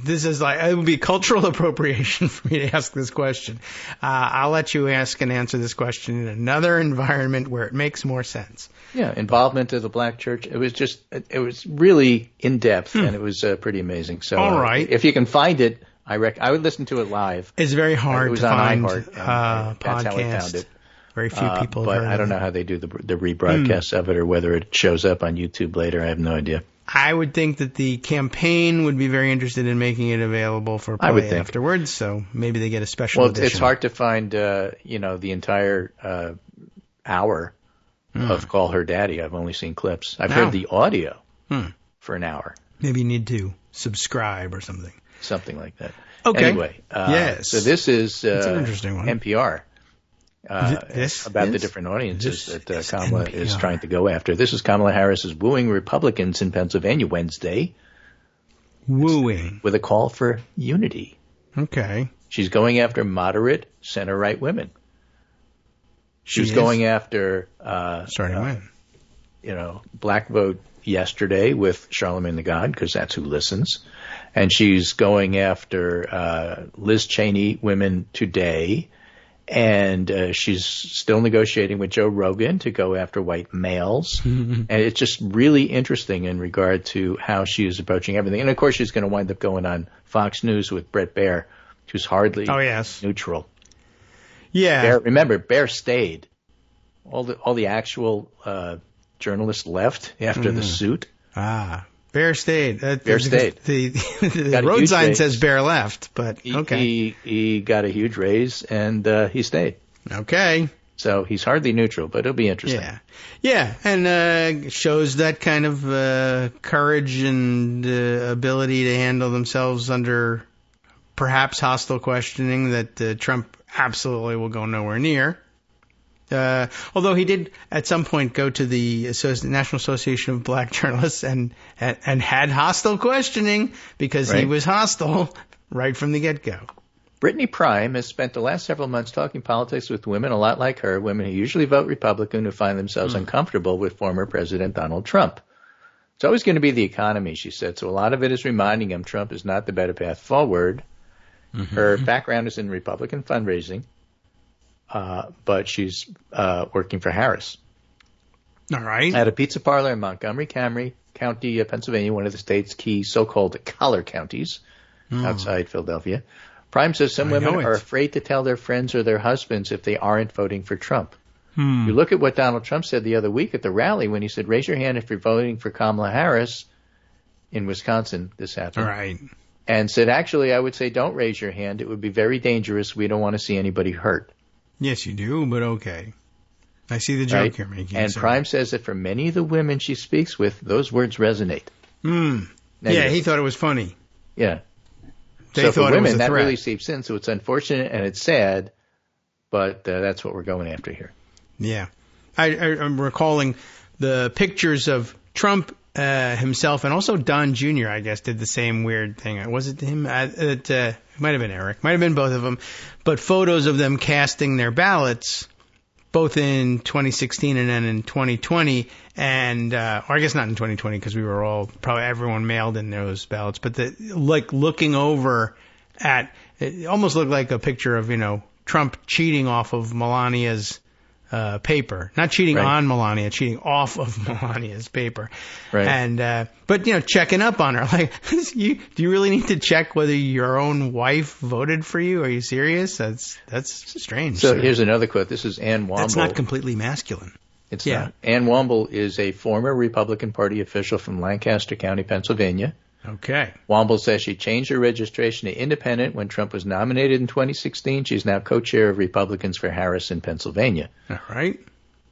"This is it would be cultural appropriation for me to ask this question." I'll let you ask and answer this question in another environment where it makes more sense. Yeah, involvement of the black church. It was really in depth, and it was pretty amazing. So, all right, if you can find it, I would listen to it live. It's very hard to find podcast. That's how I found it. Very few people. But I don't know how they do the rebroadcast of it, or whether it shows up on YouTube later. I have no idea. I would think that the campaign would be very interested in making it available for play afterwards. So maybe they get a special edition. It's hard to find, the entire hour of Call Her Daddy. I've only seen clips. I've heard the audio for an hour. Maybe you need to subscribe or something. Something like that. Okay. Anyway, yes. So this is an interesting one. NPR. About the different audiences that Kamala is trying to go after. This is Kamala Harris's wooing Republicans in Pennsylvania Wednesday. Wooing. With a call for unity. Okay. She's going after moderate center-right women. She was going after black vote yesterday with Charlemagne the God, because that's who listens. And she's going after Liz Cheney women today. And she's still negotiating with Joe Rogan to go after white males. And it's just really interesting in regard to how she is approaching everything. And, of course, she's going to wind up going on Fox News with Bret Baier, who's hardly neutral. Yeah. Baier stayed. All the actual journalists left after the suit. Baier stayed. Baier stayed. The road sign says Baier left, but okay. He got a huge raise, and he stayed. Okay. So he's hardly neutral, but it'll be interesting. Yeah, and shows that kind of courage and ability to handle themselves under perhaps hostile questioning that Trump absolutely will go nowhere near. Although he did at some point go to the National Association of Black Journalists and had hostile questioning because he was hostile right from the get-go. Brittany Prime has spent the last several months talking politics with women a lot like her, women who usually vote Republican who find themselves uncomfortable with former President Donald Trump. It's always going to be the economy, she said, so a lot of it is reminding him Trump is not the better path forward. Her background is in Republican fundraising. But she's working for Harris. All right. At a pizza parlor in Montgomery County, Pennsylvania, one of the state's key so-called collar counties outside Philadelphia. Prime says some women are afraid to tell their friends or their husbands if they aren't voting for Trump. You look at what Donald Trump said the other week at the rally when he said, raise your hand if you're voting for Kamala Harris in Wisconsin. This happened. Right. And said, actually, I would say don't raise your hand. It would be very dangerous. We don't want to see anybody hurt. Yes, you do, but okay. I see the joke you're making. And Prime says that for many of the women she speaks with, those words resonate. Yeah, he thought it was funny. Yeah. They so thought for women, it was a that threat. really seeps in. So it's unfortunate and it's sad, but that's what we're going after here. Yeah. I'm recalling the pictures of Trump himself, and also Don Jr., I guess, did the same weird thing. Was it him? It might have been Eric. Might have been both of them. But photos of them casting their ballots, both in 2016 and then in 2020, and or I guess not in 2020 because we were all, probably everyone mailed in those ballots, but looking over at, it almost looked like a picture of, Trump cheating off of Melania's paper. Not cheating Right. on Melania, cheating off of Melania's paper. Right. And but checking up on her. Like, do you really need to check whether your own wife voted for you? Are you serious? That's strange. So sir. here's another quote. This is Ann Womble. That's not completely masculine. It's not. Ann Womble is a former Republican Party official from Lancaster County, Pennsylvania. Okay. Womble says she changed her registration to independent when Trump was nominated in 2016. She's now co-chair of Republicans for Harris in Pennsylvania. All right.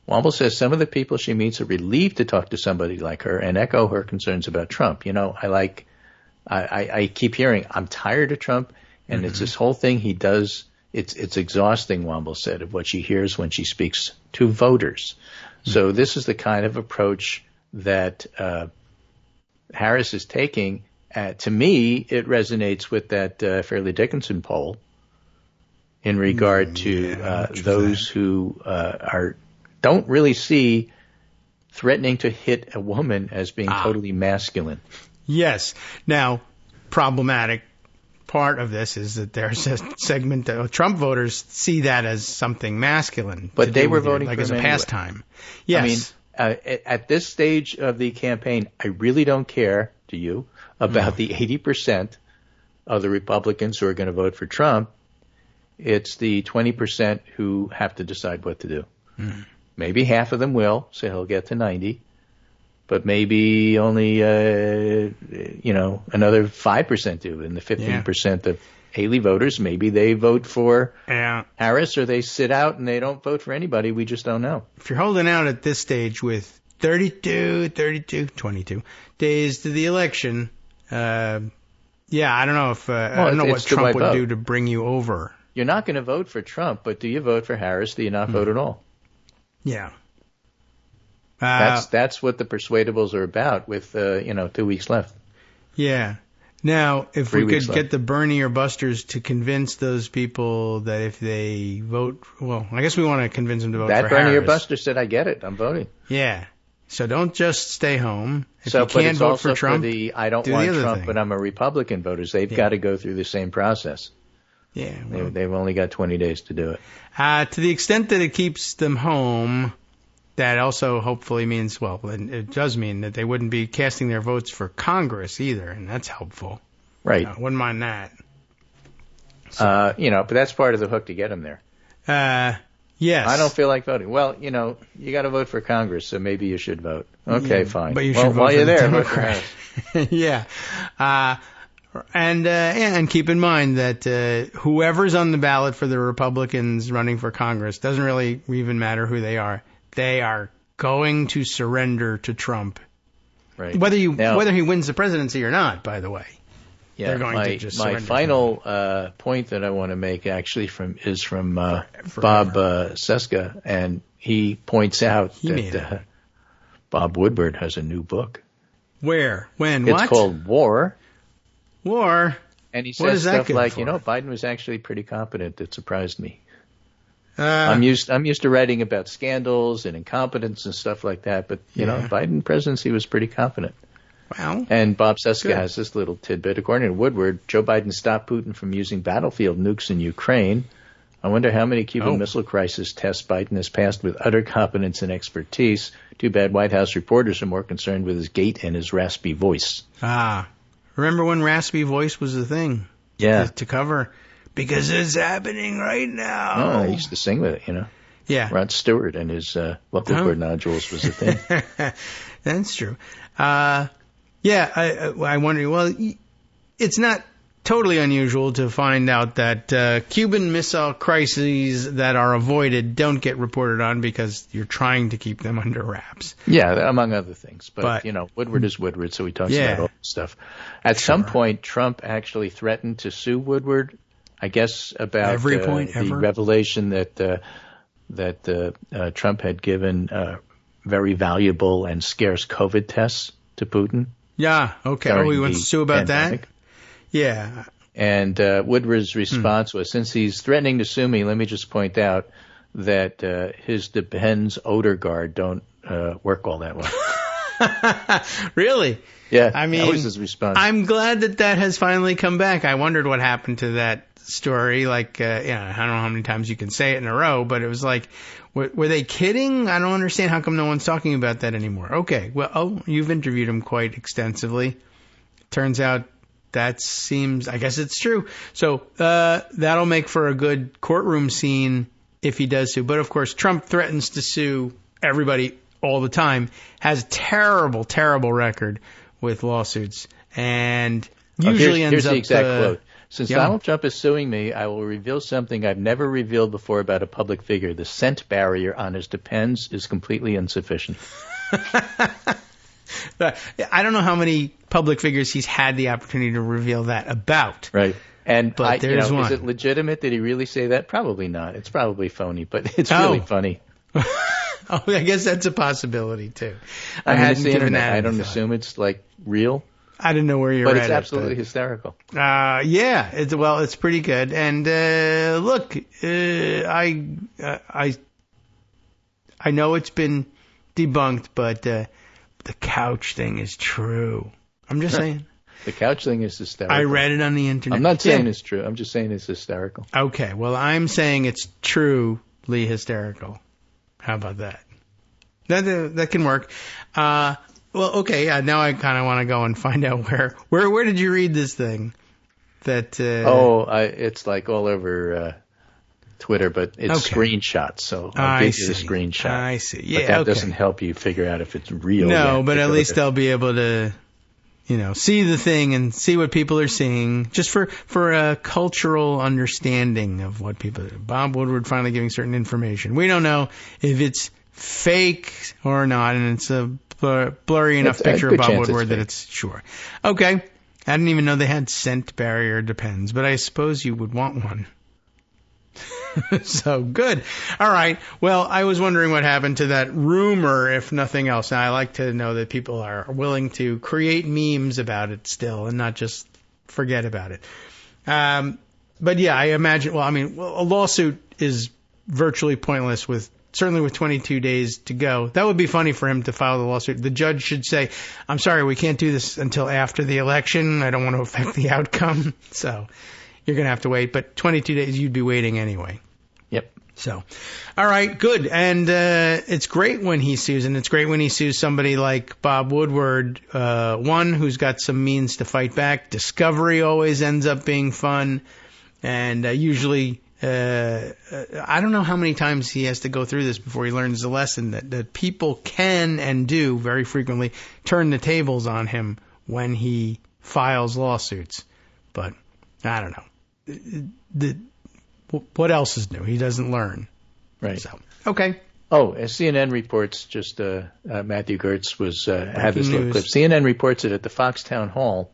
Womble says some of the people she meets are relieved to talk to somebody like her and echo her concerns about Trump. I keep hearing, I'm tired of Trump, and it's this whole thing he does. It's exhausting, Womble said, of what she hears when she speaks to voters. So this is the kind of approach that Harris is taking. To me, it resonates with that Fairleigh Dickinson poll in regard to those who don't really see threatening to hit a woman as being totally masculine. Yes. Now, problematic part of this is that there's a segment of Trump voters see that as something masculine. But they were voting like for as a him pastime. Yes. I mean, at this stage of the campaign, I really don't care, do you, about the 80% of the Republicans who are going to vote for Trump. It's the 20% who have to decide what to do. Maybe half of them will, so he'll get to 90. But maybe only, another 5% do. And the 15% of Haley voters, maybe they vote for Harris or they sit out and they don't vote for anybody. We just don't know. If you're holding out at this stage with 22 days to the election, I don't know if I don't know what Trump would do to bring you over. You're not going to vote for Trump, but do you vote for Harris? Do you not vote at all? Yeah. That's what the persuadables are about with 2 weeks left. Yeah. Now, if we could get the Bernie or Busters to convince those people that if they vote, well, I guess we want to convince them to vote for Harris. That Bernie or Buster said, I get it. I'm voting. Yeah. So don't just stay home. If you can't vote for Trump, I don't want Trump, but I'm a Republican voters. They've got to go through the same process. Yeah. Well, they've only got 20 days to do it. To the extent that it keeps them home, that also hopefully means, well, it does mean that they wouldn't be casting their votes for Congress either, and that's helpful. Right. Wouldn't mind that. So, but that's part of the hook to get them there. Yes. I don't feel like voting. Well, you got to vote for Congress, so maybe you should vote. Okay, fine. But you should vote while for you're the there, Democrat. vote for Yeah. And keep in mind that whoever's on the ballot for the Republicans running for Congress doesn't really even matter who they are. They are going to surrender to Trump. Right. Whether he wins the presidency or not, by the way. Yeah, they're going to just my surrender. final point that I want to make actually is from Bob Seska, and he points out that Bob Woodward has a new book. Where? When? It's called War. War? And he says stuff like, Biden was actually pretty competent. It surprised me. I'm used to writing about scandals and incompetence and stuff like that, but Biden presidency was pretty confident. Wow. And Bob Seska has this little tidbit. According to Woodward, Joe Biden stopped Putin from using battlefield nukes in Ukraine. I wonder how many Cuban Missile Crisis tests Biden has passed with utter competence and expertise. Too bad White House reporters are more concerned with his gait and his raspy voice. Remember when raspy voice was the thing? Yeah. To cover, because it's happening right now. Oh, I used to sing with it, Yeah. Rod Stewart and his vocal cord nodules was the thing. That's true. I wonder, well, it's not totally unusual to find out that Cuban Missile Crises that are avoided don't get reported on because you're trying to keep them under wraps. Yeah, among other things. But Woodward is Woodward, so he talks about all that stuff. At some point, Trump actually threatened to sue Woodward, I guess, about the revelation that Trump had given very valuable and scarce COVID tests to Putin. Yeah, okay. We went to sue about pandemic. That? Yeah. And Woodward's response was, since he's threatening to sue me, let me just point out that his Depends odor guard don't work all that well. Really? Yeah, I mean, that was his response. I'm glad that has finally come back. I wondered what happened to that story. Like, I don't know how many times you can say it in a row, but it was like, were they kidding? I don't understand how come no one's talking about that anymore. Okay, well, you've interviewed him quite extensively. Turns out that seems, I guess it's true. So that'll make for a good courtroom scene if he does sue. But, of course, Trump threatens to sue everybody all the time, has a terrible, terrible record with lawsuits, and usually ends up... Here's the exact quote. Since Donald Trump is suing me, I will reveal something I've never revealed before about a public figure. The scent barrier on his Depends is completely insufficient. I don't know how many public figures he's had the opportunity to reveal that about. Right. But there's one. Is it legitimate? Did he really say that? Probably not. It's probably phony, but it's really funny. Oh, I guess that's a possibility, too. I hadn't given that. I don't assume it's, like, real. I didn't know where you were at. But it's absolutely hysterical. Yeah. It's pretty good. And look, I know it's been debunked, but the couch thing is true. I'm just saying. The couch thing is hysterical. I read it on the internet. I'm not saying it's true. I'm just saying it's hysterical. Okay. Well, I'm saying it's truly hysterical. How about that? That can work. Well, okay, yeah, now I kind of want to go and find out where did you read this thing? That it's like all over Twitter, but it's screenshots, so I'll give you the screenshot. I see. Yeah, but that doesn't help you figure out if it's real. No, but at least they'll be able to, see the thing and see what people are seeing, just for a cultural understanding of what people do. Bob Woodward finally giving certain information. We don't know if it's fake or not, and it's a blurry enough picture of Bob Woodward that it's sure. Okay. I didn't even know they had scent barrier Depends, but I suppose you would want one. So good. All right. Well, I was wondering what happened to that rumor, if nothing else. Now, I like to know that people are willing to create memes about it still and not just forget about it. But yeah, I imagine, a lawsuit is virtually pointless certainly with 22 days to go. That would be funny for him to file the lawsuit. The judge should say, I'm sorry, we can't do this until after the election. I don't want to affect the outcome. So you're going to have to wait. But 22 days, you'd be waiting anyway. Yep. So, all right, good. And it's great when he sues, and it's great when he sues somebody like Bob Woodward, one who's got some means to fight back. Discovery always ends up being fun, and usually... I don't know how many times he has to go through this before he learns the lesson that people can and do very frequently turn the tables on him when he files lawsuits. But I don't know. What else is new? He doesn't learn. Right. So, okay. Oh, as CNN reports, just Matthew Gertz had this little clip. CNN reports that at the Fox Town Hall,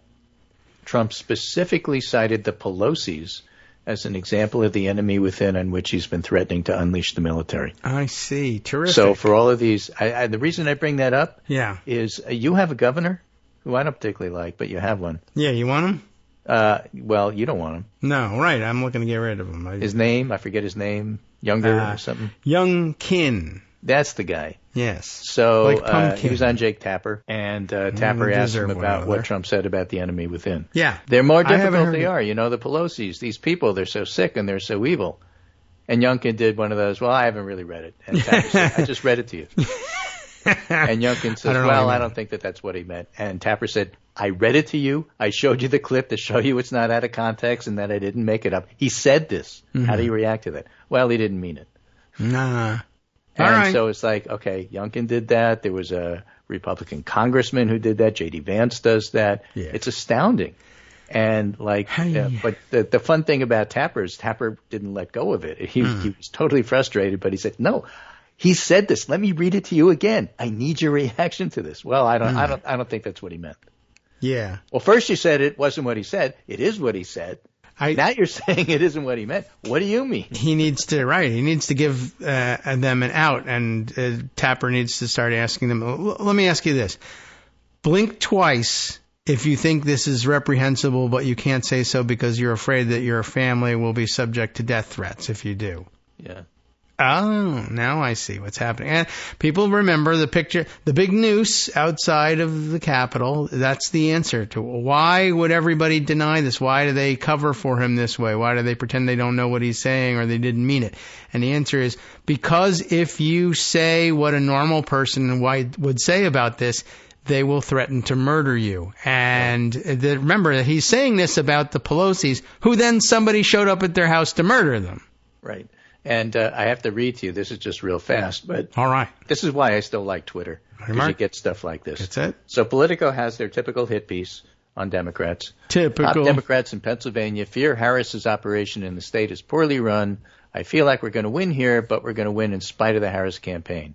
Trump specifically cited the Pelosi's as an example of the enemy within on which he's been threatening to unleash the military. I see. Terrific. So for all of these, the reason I bring that up is you have a governor who I don't particularly like, but you have one. Yeah, you want him? Well, you don't want him. No, right. I'm looking to get rid of him. His name, I forget his name, Younger or something. Youngkin. That's the guy. Yes. So he was on Jake Tapper, and Tapper asked him about what Trump said about the enemy within. Yeah. They're more difficult they are. The Pelosi's, ththese people, they're so sick and they're so evil. And Youngkin did one of those, well, I haven't really read it. And Tapper said, I just read it to you. And Youngkin says, I don't think that's what he meant. And Tapper said, I read it to you. I showed you the clip to show you it's not out of context and that I didn't make it up. He said this. Mm-hmm. How do you react to that? Well, he didn't mean it. Nah. And so it's like, okay, Youngkin did that. There was a Republican congressman who did that. J.D. Vance does that. Yeah. It's astounding. And but the fun thing about Tapper is Tapper didn't let go of it. He was totally frustrated, but he said, no, he said this. Let me read it to you again. I need your reaction to this. Well, I don't think that's what he meant. Yeah. Well, first you said it wasn't what he said. It is what he said. Now you're saying it isn't what he meant. What do you mean? He needs to give them an out, and Tapper needs to start asking them. Let me ask you this. Blink twice if you think this is reprehensible, but you can't say so because you're afraid that your family will be subject to death threats if you do. Yeah. Oh, now I see what's happening. And people remember the picture, the big noose outside of the Capitol. That's the answer to why would everybody deny this? Why do they cover for him this way? Why do they pretend they don't know what he's saying or they didn't mean it? And the answer is because if you say what a normal person would say about this, they will threaten to murder you. And remember, he's saying this about the Pelosi's, who then somebody showed up at their house to murder them. Right. And I have to read to you. This is just real fast, but all right. This is why I still like Twitter, because you get stuff like this. That's it. So Politico has their typical hit piece on Democrats. Typical. Top Democrats in Pennsylvania fear Harris's operation in the state is poorly run. I feel like we're going to win here, but we're going to win in spite of the Harris campaign.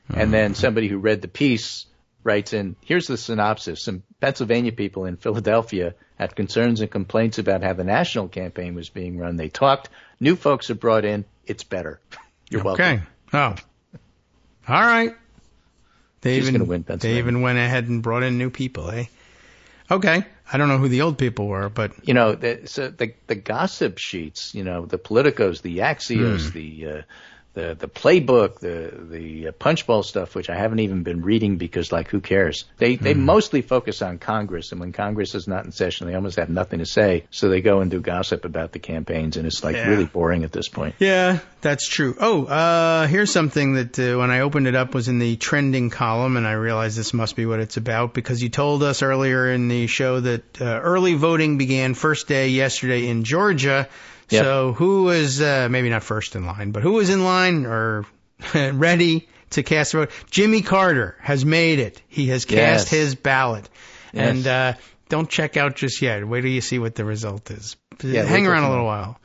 And then somebody who read the piece writes in, here's the synopsis. Some Pennsylvania people in Philadelphia had concerns and complaints about how the national campaign was being run. They talked. New folks are brought in. It's better. You're welcome. Okay. Oh. All right. She's going to win Pennsylvania. They even went ahead and brought in new people, eh? Okay. I don't know who the old people were, but... You know, the gossip sheets, you know, the Politicos, the Axios, the playbook, the punchbowl stuff, which I haven't even been reading because, like, who cares? They mostly focus on Congress, and when Congress is not in session, they almost have nothing to say, so they go and do gossip about the campaigns, and it's, like, really boring at this point. Yeah, that's true. Oh, here's something that when I opened it up was in the trending column, and I realized this must be what it's about, because you told us earlier in the show that early voting began first day yesterday in Georgia. Yep. So who was, maybe not first in line, but who was in line or ready to cast a vote? Jimmy Carter has made it. He has cast his ballot. Yes. And don't check out just yet. Wait till you see what the result is. Hang around a little while,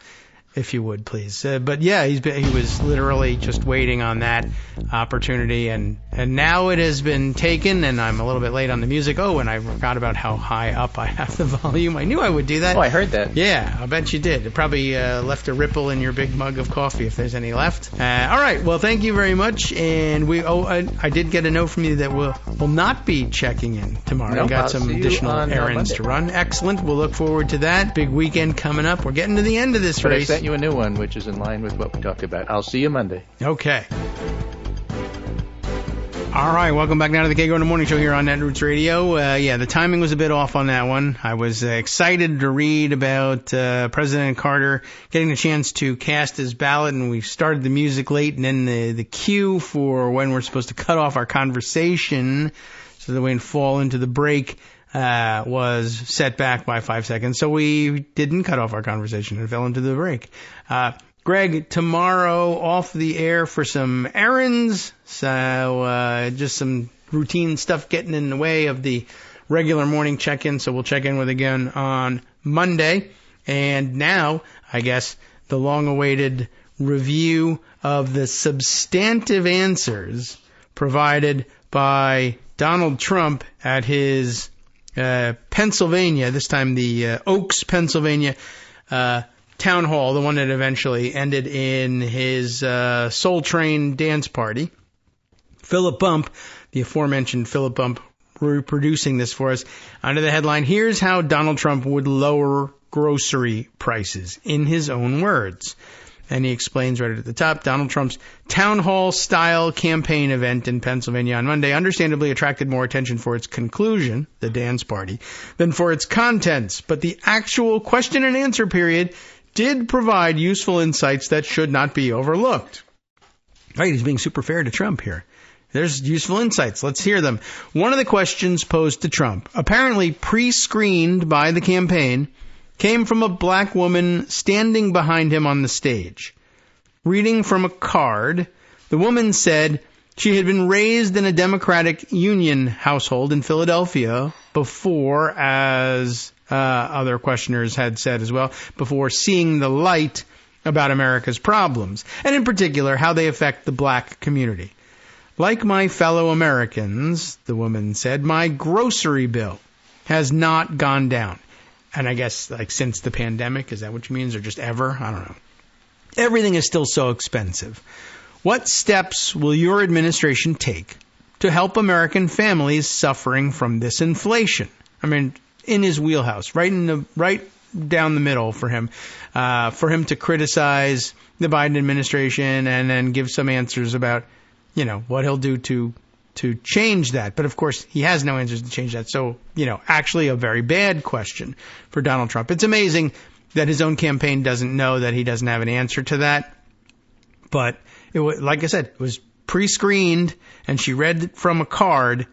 if you would, please. But yeah, he was literally just waiting on that opportunity, and now it has been taken, and I'm a little bit late on the music. Oh, and I forgot about how high up I have the volume. I knew I would do that. Oh, I heard that. Yeah, I bet you did. It probably left a ripple in your big mug of coffee, if there's any left. All right, well, thank you very much, and I did get a note from you that we'll not be checking in tomorrow. Nope, We've got some additional errands to run. Excellent. We'll look forward to that. Big weekend coming up. We're getting to the end of this race. I sent you a new one, which is in line with what we talked about. I'll see you Monday. Okay. All right, welcome back now to the Kagro in the Morning Show here on Netroots Radio. The timing was a bit off on that one. I was excited to read about President Carter getting the chance to cast his ballot, and we started the music late, and then the cue for when we're supposed to cut off our conversation so that we can fall into the break was set back by 5 seconds. So we didn't cut off our conversation and fell into the break. Greg, tomorrow off the air for some errands, so just some routine stuff getting in the way of the regular morning check-in, so we'll check in with again on Monday. And now, I guess, the long-awaited review of the substantive answers provided by Donald Trump at his Pennsylvania, this time the Oaks, Pennsylvania, town hall, the one that eventually ended in his Soul Train dance party. Philip Bump, the aforementioned Philip Bump, reproducing this for us under the headline, "Here's how Donald Trump would lower grocery prices," in his own words. And he explains right at the top, Donald Trump's town hall-style campaign event in Pennsylvania on Monday understandably attracted more attention for its conclusion, the dance party, than for its contents. But the actual question and answer period did provide useful insights that should not be overlooked. Right, he's being super fair to Trump here. There's useful insights. Let's hear them. One of the questions posed to Trump, apparently pre-screened by the campaign, came from a black woman standing behind him on the stage. Reading from a card, the woman said she had been raised in a Democratic Union household in Philadelphia before, as other questioners had said as well, before seeing the light about America's problems, and in particular how they affect the black community. Like my fellow Americans, the woman said, my grocery bill has not gone down. And I guess, like, since the pandemic, is that what you mean? Or just ever? I don't know. Everything is still so expensive. What steps will your administration take to help American families suffering from this inflation? I mean, in his wheelhouse, right down the middle for him to criticize the Biden administration and then give some answers about, what he'll do to change that. But of course, he has no answers to change that. So, actually a very bad question for Donald Trump. It's amazing that his own campaign doesn't know that he doesn't have an answer to that. But it was, like I said, it was pre-screened, and she read from a card.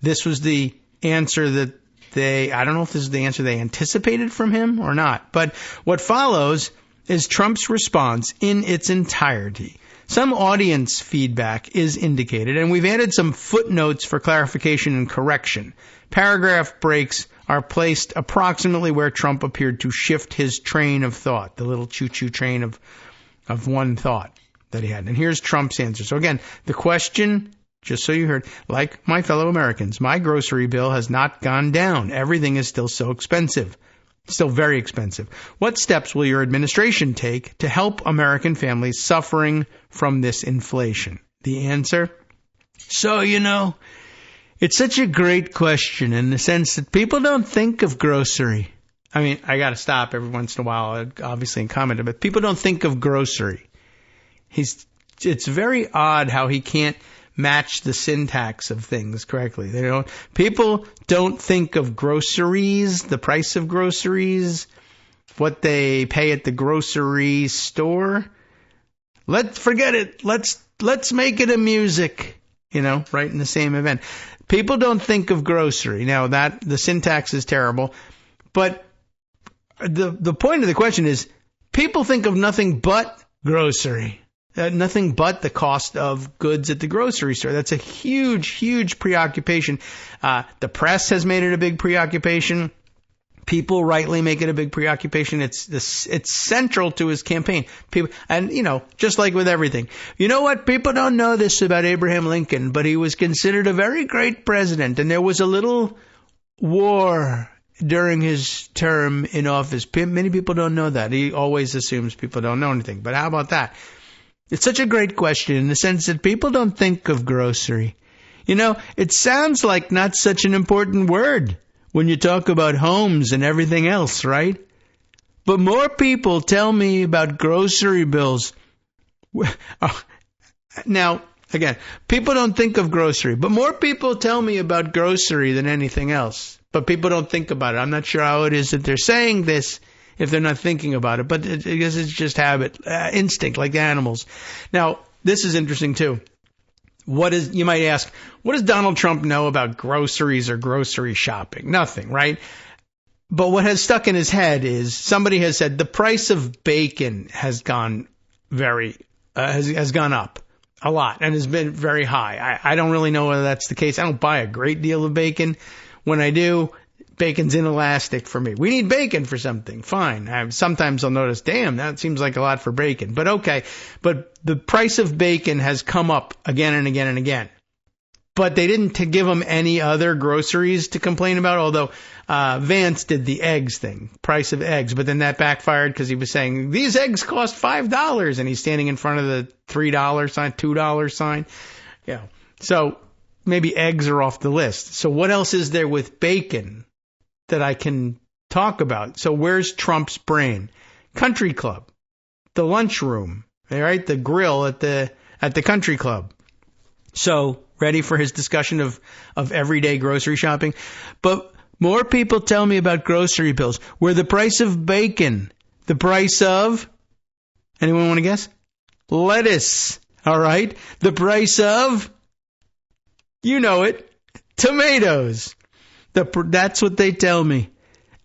This was the answer that I don't know if this is the answer they anticipated from him or not. But what follows is Trump's response in its entirety. Some audience feedback is indicated, and we've added some footnotes for clarification and correction. Paragraph breaks are placed approximately where Trump appeared to shift his train of thought, the little choo-choo train of one thought that he had. And here's Trump's answer. So again, the question, just so you heard, like my fellow Americans, my grocery bill has not gone down. Everything is still so expensive. Still very expensive. What steps will your administration take to help American families suffering from this inflation? The answer? So, it's such a great question in the sense that people don't think of grocery. I mean, I got to stop every once in a while, obviously, and comment, but people don't think of grocery. It's very odd how he can't match the syntax of things correctly. People don't think of groceries, the price of groceries, what they pay at the grocery store. Forget it. Let's make it a music, right in the same event. People don't think of grocery. Now the syntax is terrible, but the point of the question is people think of nothing but grocery. Nothing but the cost of goods at the grocery store. That's a huge, huge preoccupation. The press has made it a big preoccupation. People rightly make it a big preoccupation. It's central to his campaign. People, and just like with everything, you know what? People don't know this about Abraham Lincoln, but he was considered a very great president, and there was a little war during his term in office. Many people don't know that. He always assumes people don't know anything. But how about that? It's such a great question in the sense that people don't think of grocery. It sounds like not such an important word when you talk about homes and everything else, right? But more people tell me about grocery bills. Now, again, people don't think of grocery, but more people tell me about grocery than anything else. But people don't think about it. I'm not sure how it is that they're saying this if they're not thinking about it, but I guess it's just habit, instinct, like animals. Now, this is interesting too. You might ask, what does Donald Trump know about groceries or grocery shopping? Nothing, right? But what has stuck in his head is somebody has said the price of bacon has gone has gone up a lot and has been very high. I don't really know whether that's the case. I don't buy a great deal of bacon. When I do, bacon's inelastic for me. We need bacon for something. Fine. Sometimes I'll notice, damn, that seems like a lot for bacon. But okay. But the price of bacon has come up again and again and again. But they didn't give him any other groceries to complain about, although Vance did the eggs thing, price of eggs. But then that backfired because he was saying, these eggs cost $5. And he's standing in front of the $3 sign, $2 sign. Yeah. So maybe eggs are off the list. So what else is there with bacon that I can talk about? So where's Trump's brain? Country club, the lunchroom, all right, the grill at the country club. So ready for his discussion of everyday grocery shopping. But more people tell me about grocery bills where the price of bacon, the price of, anyone want to guess? Lettuce, all right? The price of, you know it, tomatoes. That's what they tell me.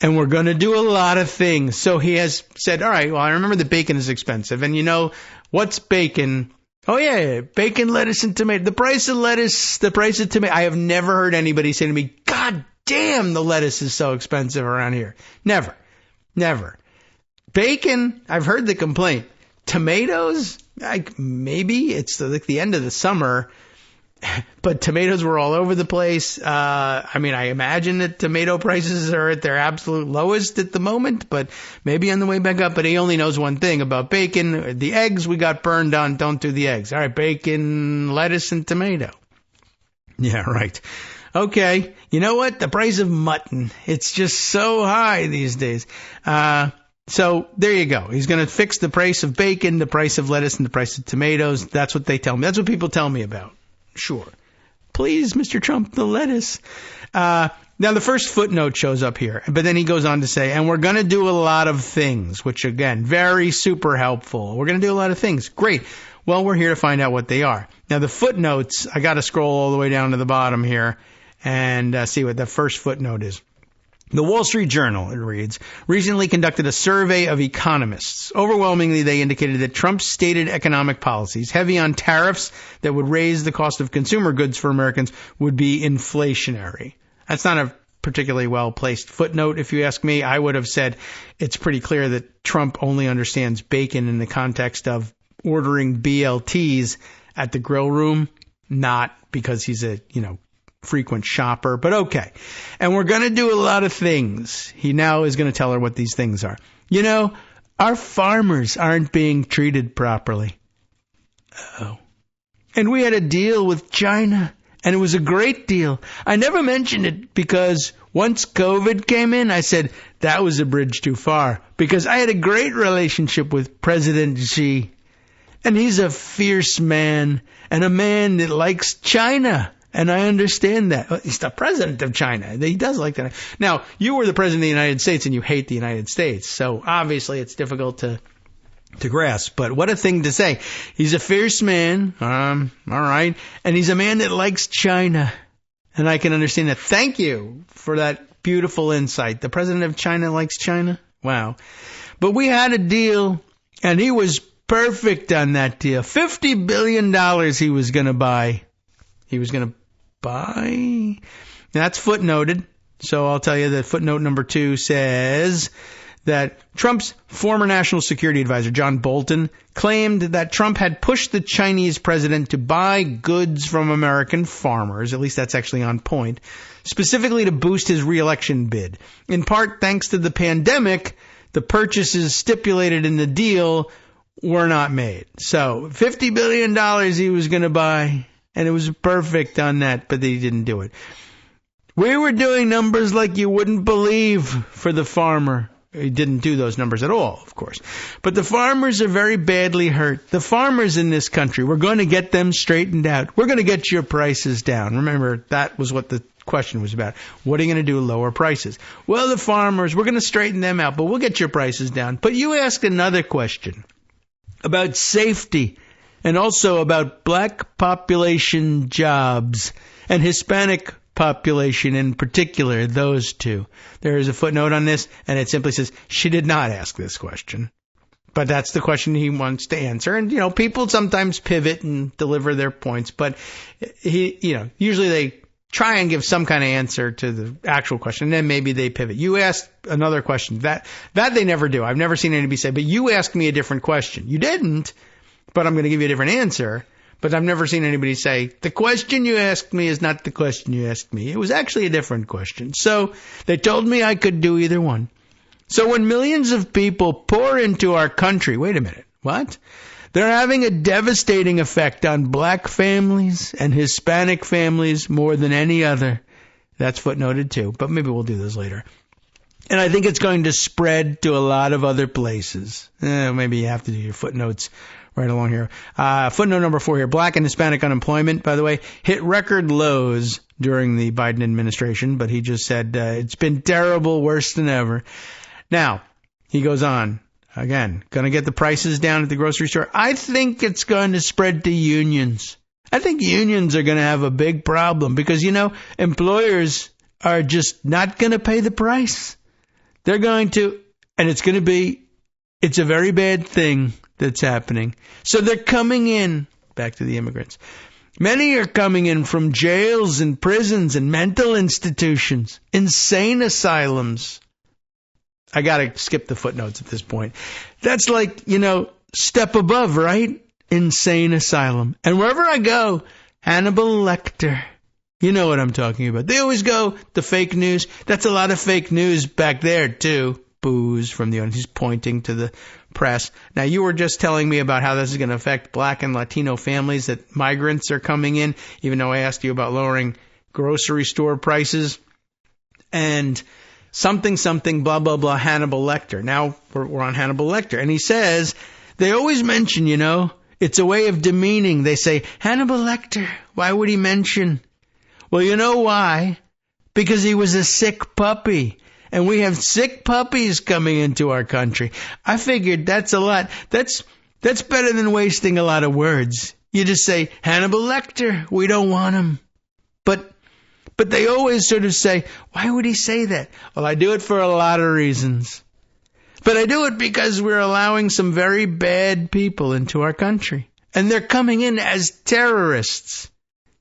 And we're going to do a lot of things. So he has said, all right, well, I remember that bacon is expensive. And what's bacon? Oh, yeah, bacon, lettuce, and tomato. The price of lettuce, the price of tomato. I have never heard anybody say to me, God damn, the lettuce is so expensive around here. Never. Bacon, I've heard the complaint. Tomatoes, maybe it's like the end of the summer. But tomatoes were all over the place. I imagine that tomato prices are at their absolute lowest at the moment, but maybe on the way back up. But he only knows one thing about bacon. The eggs we got burned on. Don't do the eggs. All right, bacon, lettuce, and tomato. Yeah, right. Okay, you know what? The price of mutton, it's just so high these days. So there you go. He's going to fix the price of bacon, the price of lettuce, and the price of tomatoes. That's what they tell me. That's what people tell me about. Sure. Please, Mr. Trump, the lettuce. Now, the first footnote shows up here, but then he goes on to say, and we're going to do a lot of things, which, again, very super helpful. We're going to do a lot of things. Great. Well, we're here to find out what they are. Now, the footnotes, I got to scroll all the way down to the bottom here and see what the first footnote is. The Wall Street Journal, it reads, recently conducted a survey of economists. Overwhelmingly, they indicated that Trump's stated economic policies, heavy on tariffs that would raise the cost of consumer goods for Americans, would be inflationary. That's not a particularly well-placed footnote, if you ask me. I would have said it's pretty clear that Trump only understands bacon in the context of ordering BLTs at the grill room, not because he's a, frequent shopper, but okay. And we're going to do a lot of things. He now is going to tell her what these things are. Our farmers aren't being treated properly. Uh-oh. And we had a deal with China, and it was a great deal. I never mentioned it because once COVID came in, I said that was a bridge too far because I had a great relationship with President Xi, and he's a fierce man and a man that likes China. And I understand that. He's the president of China. He does like that. Now, you were the president of the United States and you hate the United States. So obviously it's difficult to grasp. But what a thing to say. He's a fierce man. All right. And he's a man that likes China. And I can understand that. Thank you for that beautiful insight. The president of China likes China? Wow. But we had a deal and he was perfect on that deal. $50 billion he was going to buy. He was going to buy. That's footnoted. So I'll tell you that footnote number 2 says that Trump's former national security advisor, John Bolton, claimed that Trump had pushed the Chinese president to buy goods from American farmers. At least that's actually on point. Specifically to boost his re-election bid. In part, thanks to the pandemic, the purchases stipulated in the deal were not made. So $50 billion he was going to buy. And it was perfect on that, but they didn't do it. We were doing numbers like you wouldn't believe for the farmer. He didn't do those numbers at all, of course. But the farmers are very badly hurt. The farmers in this country, we're going to get them straightened out. We're going to get your prices down. Remember, that was what the question was about. What are you going to do? Lower prices. Well, the farmers, we're going to straighten them out, but we'll get your prices down. But you asked another question about safety. And also about black population jobs and Hispanic population in particular, those two. There is a footnote on this, and it simply says, she did not ask this question. But that's the question he wants to answer. And, people sometimes pivot and deliver their points, but usually they try and give some kind of answer to the actual question, and then maybe they pivot. You asked another question. That they never do. I've never seen anybody say, but you asked me a different question. You didn't. But I'm going to give you a different answer. But I've never seen anybody say, the question you asked me is not the question you asked me. It was actually a different question. So they told me I could do either one. So when millions of people pour into our country, wait a minute, what? They're having a devastating effect on black families and Hispanic families more than any other. That's footnoted too, but maybe we'll do this later. And I think it's going to spread to a lot of other places. Maybe you have to do your footnotes right along here. Footnote number 4 here. Black and Hispanic unemployment, by the way, hit record lows during the Biden administration, but he just said it's been terrible, worse than ever. Now, he goes on. Again, going to get the prices down at the grocery store. I think it's going to spread to unions. I think unions are going to have a big problem because, employers are just not going to pay the price. They're going to, and it's a very bad thing that's happening. So they're coming in, back to the immigrants. Many are coming in from jails and prisons and mental institutions, insane asylums. I got to skip the footnotes at this point. That's like, step above, right? Insane asylum. And wherever I go, Hannibal Lecter. You know what I'm talking about. They always go the fake news. That's a lot of fake news back there, too. Boos from the audience. He's pointing to the press. Now, you were just telling me about how this is going to affect black and Latino families, that migrants are coming in, even though I asked you about lowering grocery store prices, and something, blah, blah, blah, Hannibal Lecter. Now we're on Hannibal Lecter. And he says, they always mention, it's a way of demeaning. They say, Hannibal Lecter, why would he mention? Well, you know why? Because he was a sick puppy. And we have sick puppies coming into our country. I figured that's a lot. That's better than wasting a lot of words. You just say, Hannibal Lecter, we don't want him. But they always sort of say, why would he say that? Well, I do it for a lot of reasons. But I do it because we're allowing some very bad people into our country. And they're coming in as terrorists.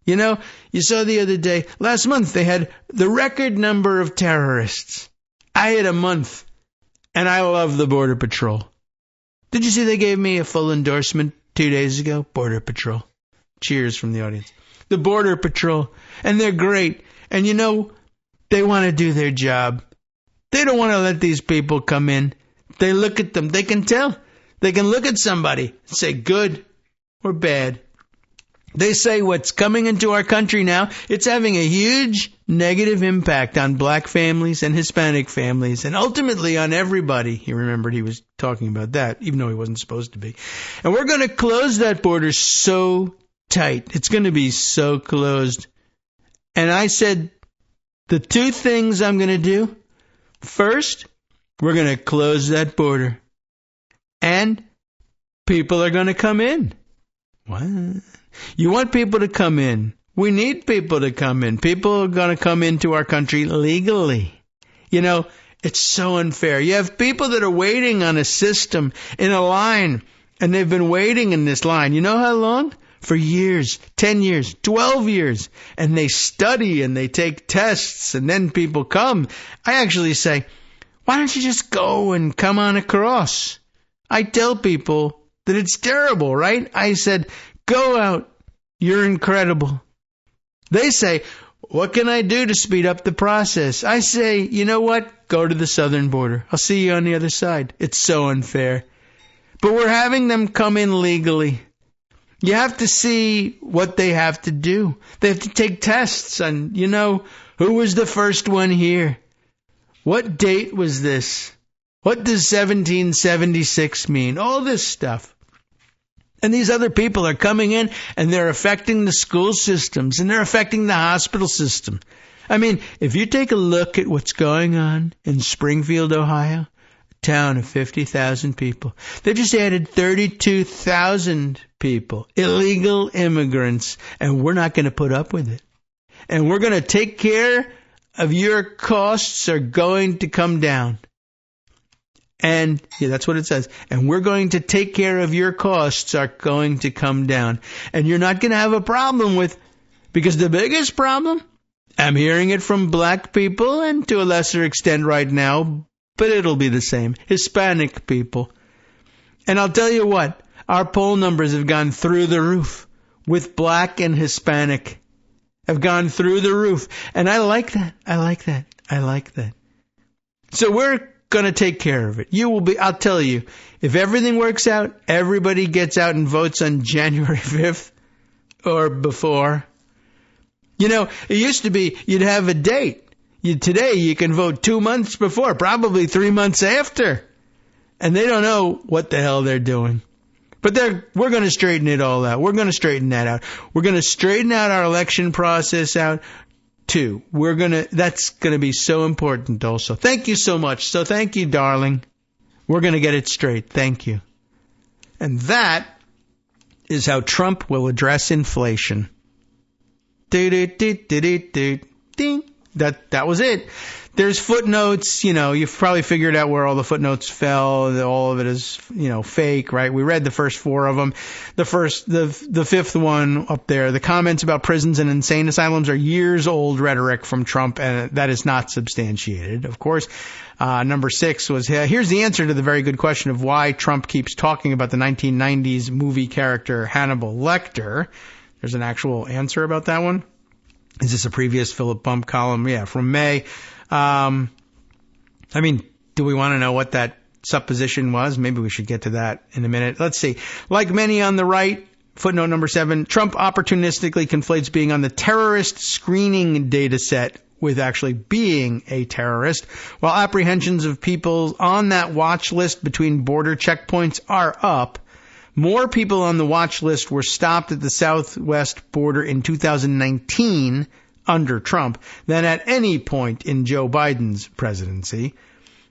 You saw the other day, last month, they had the record number of terrorists. I had a month, and I love the Border Patrol. Did you see they gave me a full endorsement 2 days ago? Border Patrol. Cheers from the audience. The Border Patrol. And they're great. And they want to do their job. They don't want to let these people come in. They look at them. They can tell. They can look at somebody and say good or bad. They say what's coming into our country now, it's having a huge negative impact on black families and Hispanic families and ultimately on everybody. He remembered he was talking about that, even though he wasn't supposed to be. And we're going to close that border so tight. It's going to be so closed. And I said, the two things I'm going to do. First, we're going to close that border. And people are going to come in. What? You want people to come in. We need people to come in. People are going to come into our country legally. It's so unfair. You have people that are waiting on a system in a line, and they've been waiting in this line. You know how long? For years, 10 years, 12 years. And they study and they take tests, and then people come. I actually say, why don't you just go and come on across? I tell people that it's terrible, right? I said, go out. You're incredible. They say, what can I do to speed up the process? I say, you know what? Go to the southern border. I'll see you on the other side. It's so unfair. But we're having them come in legally. You have to see what they have to do. They have to take tests on, who was the first one here? What date was this? What does 1776 mean? All this stuff. And these other people are coming in and they're affecting the school systems and they're affecting the hospital system. I mean, if you take a look at what's going on in Springfield, Ohio, a town of 50,000 people, they just added 32,000 people, illegal immigrants, and we're not going to put up with it. And we're going to take care of your costs are going to come down. And yeah, that's what it says. And we're going to take care of your costs are going to come down. And you're not going to have a problem with, because the biggest problem, I'm hearing it from black people and to a lesser extent right now, but it'll be the same, Hispanic people. And I'll tell you what, our poll numbers have gone through the roof with black and Hispanic. Have gone through the roof. And I like that. I like that. I like that. So we're going to take care of it. You will be, I'll tell you, if everything works out, everybody gets out and votes on January 5th or before. It used to be you'd have a date. Today you can vote 2 months before, probably 3 months after. And they don't know what the hell they're doing. But we're going to straighten it all out. We're going to straighten that out. We're going to straighten out our election process out too. That's going to be so important also. Thank you so much. So thank you, darling. We're going to get it straight. Thank you. And that is how Trump will address inflation. Ding. That was it. There's footnotes, you've probably figured out where all the footnotes fell. All of it is, fake, right? We read the first 4 of them. The fifth one up there, the comments about prisons and insane asylums are years old rhetoric from Trump, and that is not substantiated, of course. Number 6 was, here's the answer to the very good question of why Trump keeps talking about the 1990s movie character Hannibal Lecter. There's an actual answer about that one. Is this a previous Philip Bump column? Yeah, from May. Do we want to know what that supposition was? Maybe we should get to that in a minute. Let's see. Like many on the right, Footnote number 7, Trump opportunistically conflates being on the terrorist screening data set with actually being a terrorist. While apprehensions of people on that watch list between border checkpoints are up, more people on the watch list were stopped at the southwest border in 2019 under Trump than at any point in Joe Biden's presidency.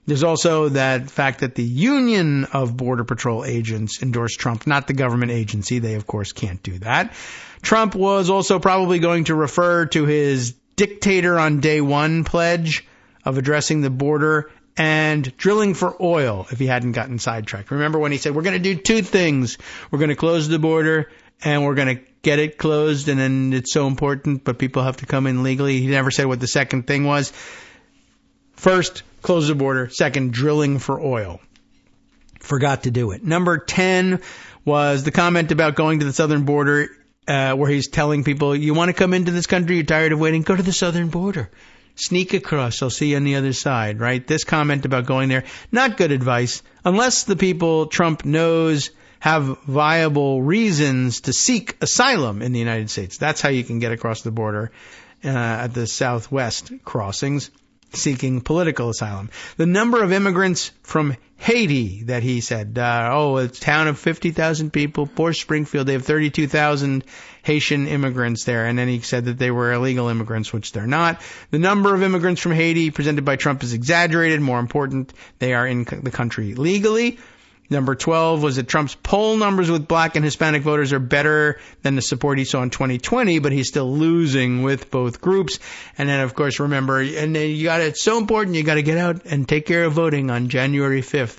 There's also that fact that the Union of Border Patrol Agents endorsed Trump, not the government agency. They, of course, can't do that. Trump was also probably going to refer to his dictator on day one pledge of addressing the border and drilling for oil if he hadn't gotten sidetracked. Remember when he said, we're going to do two things. We're going to close the border and we're going to get it closed, and then it's so important, but people have to come in legally. He never said what the second thing was. First, close the border. Second, drilling for oil. Forgot to do it. Number 10 was the comment about going to the southern border where he's telling people, you want to come into this country, you're tired of waiting, go to the southern border. Sneak across, I'll see you on the other side, right? This comment about going there, not good advice, unless the people Trump knows have viable reasons to seek asylum in the United States. That's how you can get across the border at the southwest crossings, seeking political asylum. The number of immigrants from Haiti that he said, a town of 50,000 people, poor Springfield, they have 32,000 Haitian immigrants there. And then he said that they were illegal immigrants, which they're not. The number of immigrants from Haiti presented by Trump is exaggerated. More important, they are in the country legally. Number 12 was that Trump's poll numbers with black and Hispanic voters are better than the support he saw in 2020, but he's still losing with both groups. And then, of course, remember, and it's so important, you got to get out and take care of voting on January 5th.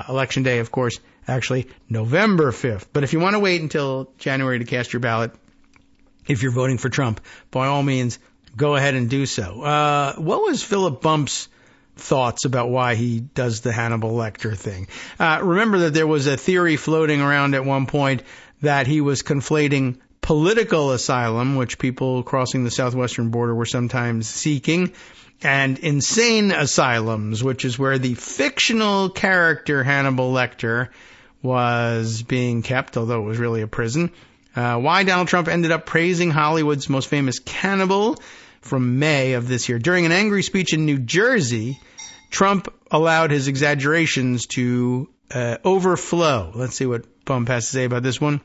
Election day, of course, actually November 5th. But if you want to wait until January to cast your ballot, if you're voting for Trump, by all means, go ahead and do so. What was Philip Bump's thoughts about why he does the Hannibal Lecter thing? Remember that there was a theory floating around at one point that he was conflating political asylum, which people crossing the southwestern border were sometimes seeking, and insane asylums, which is where the fictional character Hannibal Lecter was being kept, although it was really a prison. Why Donald Trump ended up praising Hollywood's most famous cannibal from May of this year. During an angry speech in New Jersey, Trump allowed his exaggerations to overflow. Let's see what Bump has to say about this one.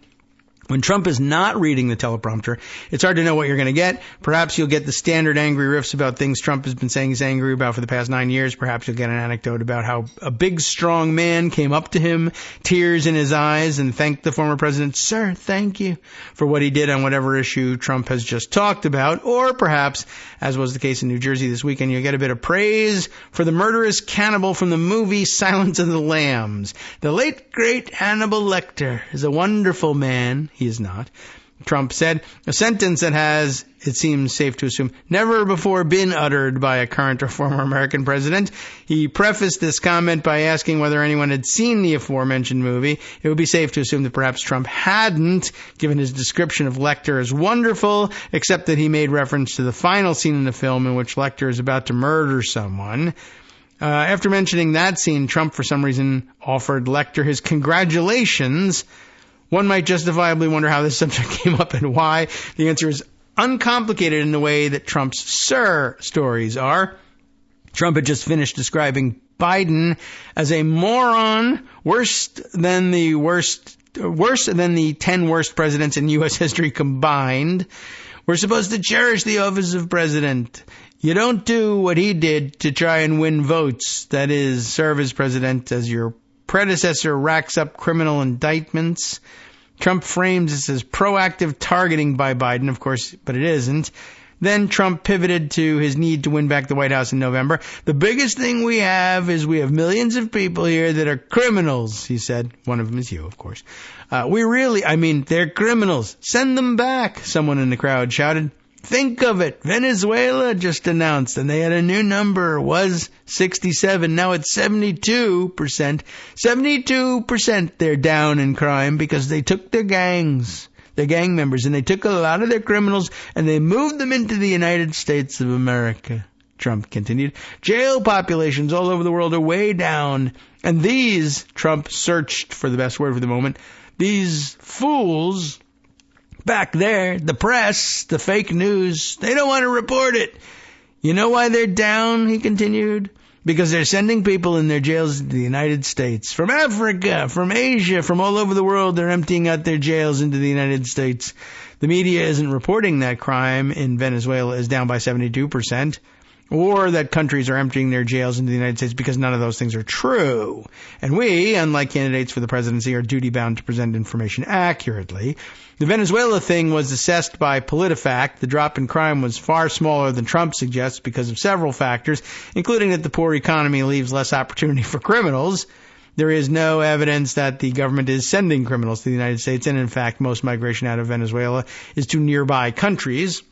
When Trump is not reading the teleprompter, it's hard to know what you're going to get. Perhaps you'll get the standard angry riffs about things Trump has been saying he's angry about for the past 9 years. Perhaps you'll get an anecdote about how a big, strong man came up to him, tears in his eyes, and thanked the former president, "Sir, thank you," for what he did on whatever issue Trump has just talked about. Or perhaps, as was the case in New Jersey this weekend, you'll get a bit of praise for the murderous cannibal from the movie Silence of the Lambs. The late, great Hannibal Lecter is a wonderful man. He is not. Trump said, a sentence that has, it seems safe to assume, never before been uttered by a current or former American president. He prefaced this comment by asking whether anyone had seen the aforementioned movie. It would be safe to assume that perhaps Trump hadn't, given his description of Lecter as wonderful, except that he made reference to the final scene in the film in which Lecter is about to murder someone. After mentioning that scene, Trump, for some reason, offered Lecter his congratulations. One might justifiably wonder how this subject came up and why. The answer is uncomplicated in the way that Trump's Sir stories are. Trump had just finished describing Biden as a moron, worse than the 10 worst presidents in U.S. history combined. We're supposed to cherish the office of president. You don't do what he did to try and win votes, that is, serve as president as your predecessor racks up criminal indictments. Trump frames this as proactive targeting by Biden, of course, but it isn't. Then Trump pivoted to his need to win back the White House in November. The biggest thing we have is we have millions of people here that are criminals, he said. One of them is you, of course. They're criminals. Send them back, someone in the crowd shouted. Think of it. Venezuela just announced, and they had a new number. It was 67. Now it's 72%. 72% they're down in crime because they took their gang members, and they took a lot of their criminals, and they moved them into the United States of America. Trump continued. Jail populations all over the world are way down. And these, Trump searched for the best word for the moment, these fools back there, the press, the fake news, they don't want to report it. You know why they're down, he continued? Because they're sending people in their jails to the United States. From Africa, from Asia, from all over the world, they're emptying out their jails into the United States. The media isn't reporting that crime in Venezuela is down by 72%. Or that countries are emptying their jails into the United States, because none of those things are true. And we, unlike candidates for the presidency, are duty-bound to present information accurately. The Venezuela thing was assessed by PolitiFact. The drop in crime was far smaller than Trump suggests because of several factors, including that the poor economy leaves less opportunity for criminals. There is no evidence that the government is sending criminals to the United States, and in fact, most migration out of Venezuela is to nearby countries.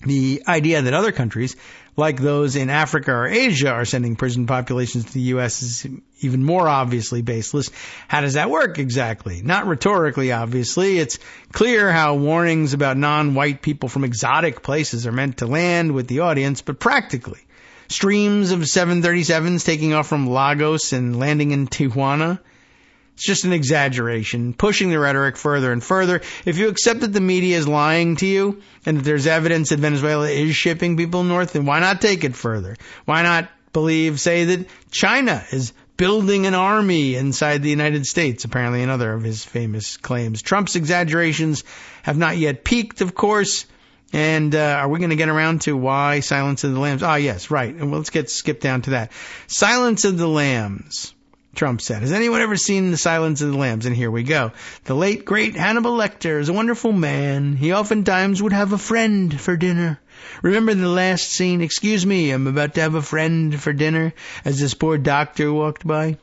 The idea that other countries, like those in Africa or Asia, are sending prison populations to the U.S. is even more obviously baseless. How does that work exactly? Not rhetorically, obviously. It's clear how warnings about non-white people from exotic places are meant to land with the audience, but practically. Streams of 737s taking off from Lagos and landing in Tijuana. It's just an exaggeration, pushing the rhetoric further and further. If you accept that the media is lying to you and that there's evidence that Venezuela is shipping people north, then why not take it further? Why not say that China is building an army inside the United States, apparently another of his famous claims. Trump's exaggerations have not yet peaked, of course. And are we going to get around to why Silence of the Lambs? Ah, yes, right. And let's skip down to that. Silence of the Lambs. Trump said, has anyone ever seen The Silence of the Lambs? And here we go. The late, great Hannibal Lecter is a wonderful man. He oftentimes would have a friend for dinner. Remember the last scene? Excuse me, I'm about to have a friend for dinner, as this poor doctor walked by.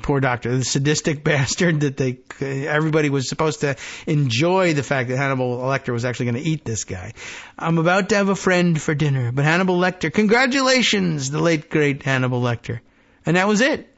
Poor doctor, the sadistic bastard that everybody was supposed to enjoy the fact that Hannibal Lecter was actually going to eat this guy. I'm about to have a friend for dinner, but Hannibal Lecter, congratulations, the late, great Hannibal Lecter. And that was it.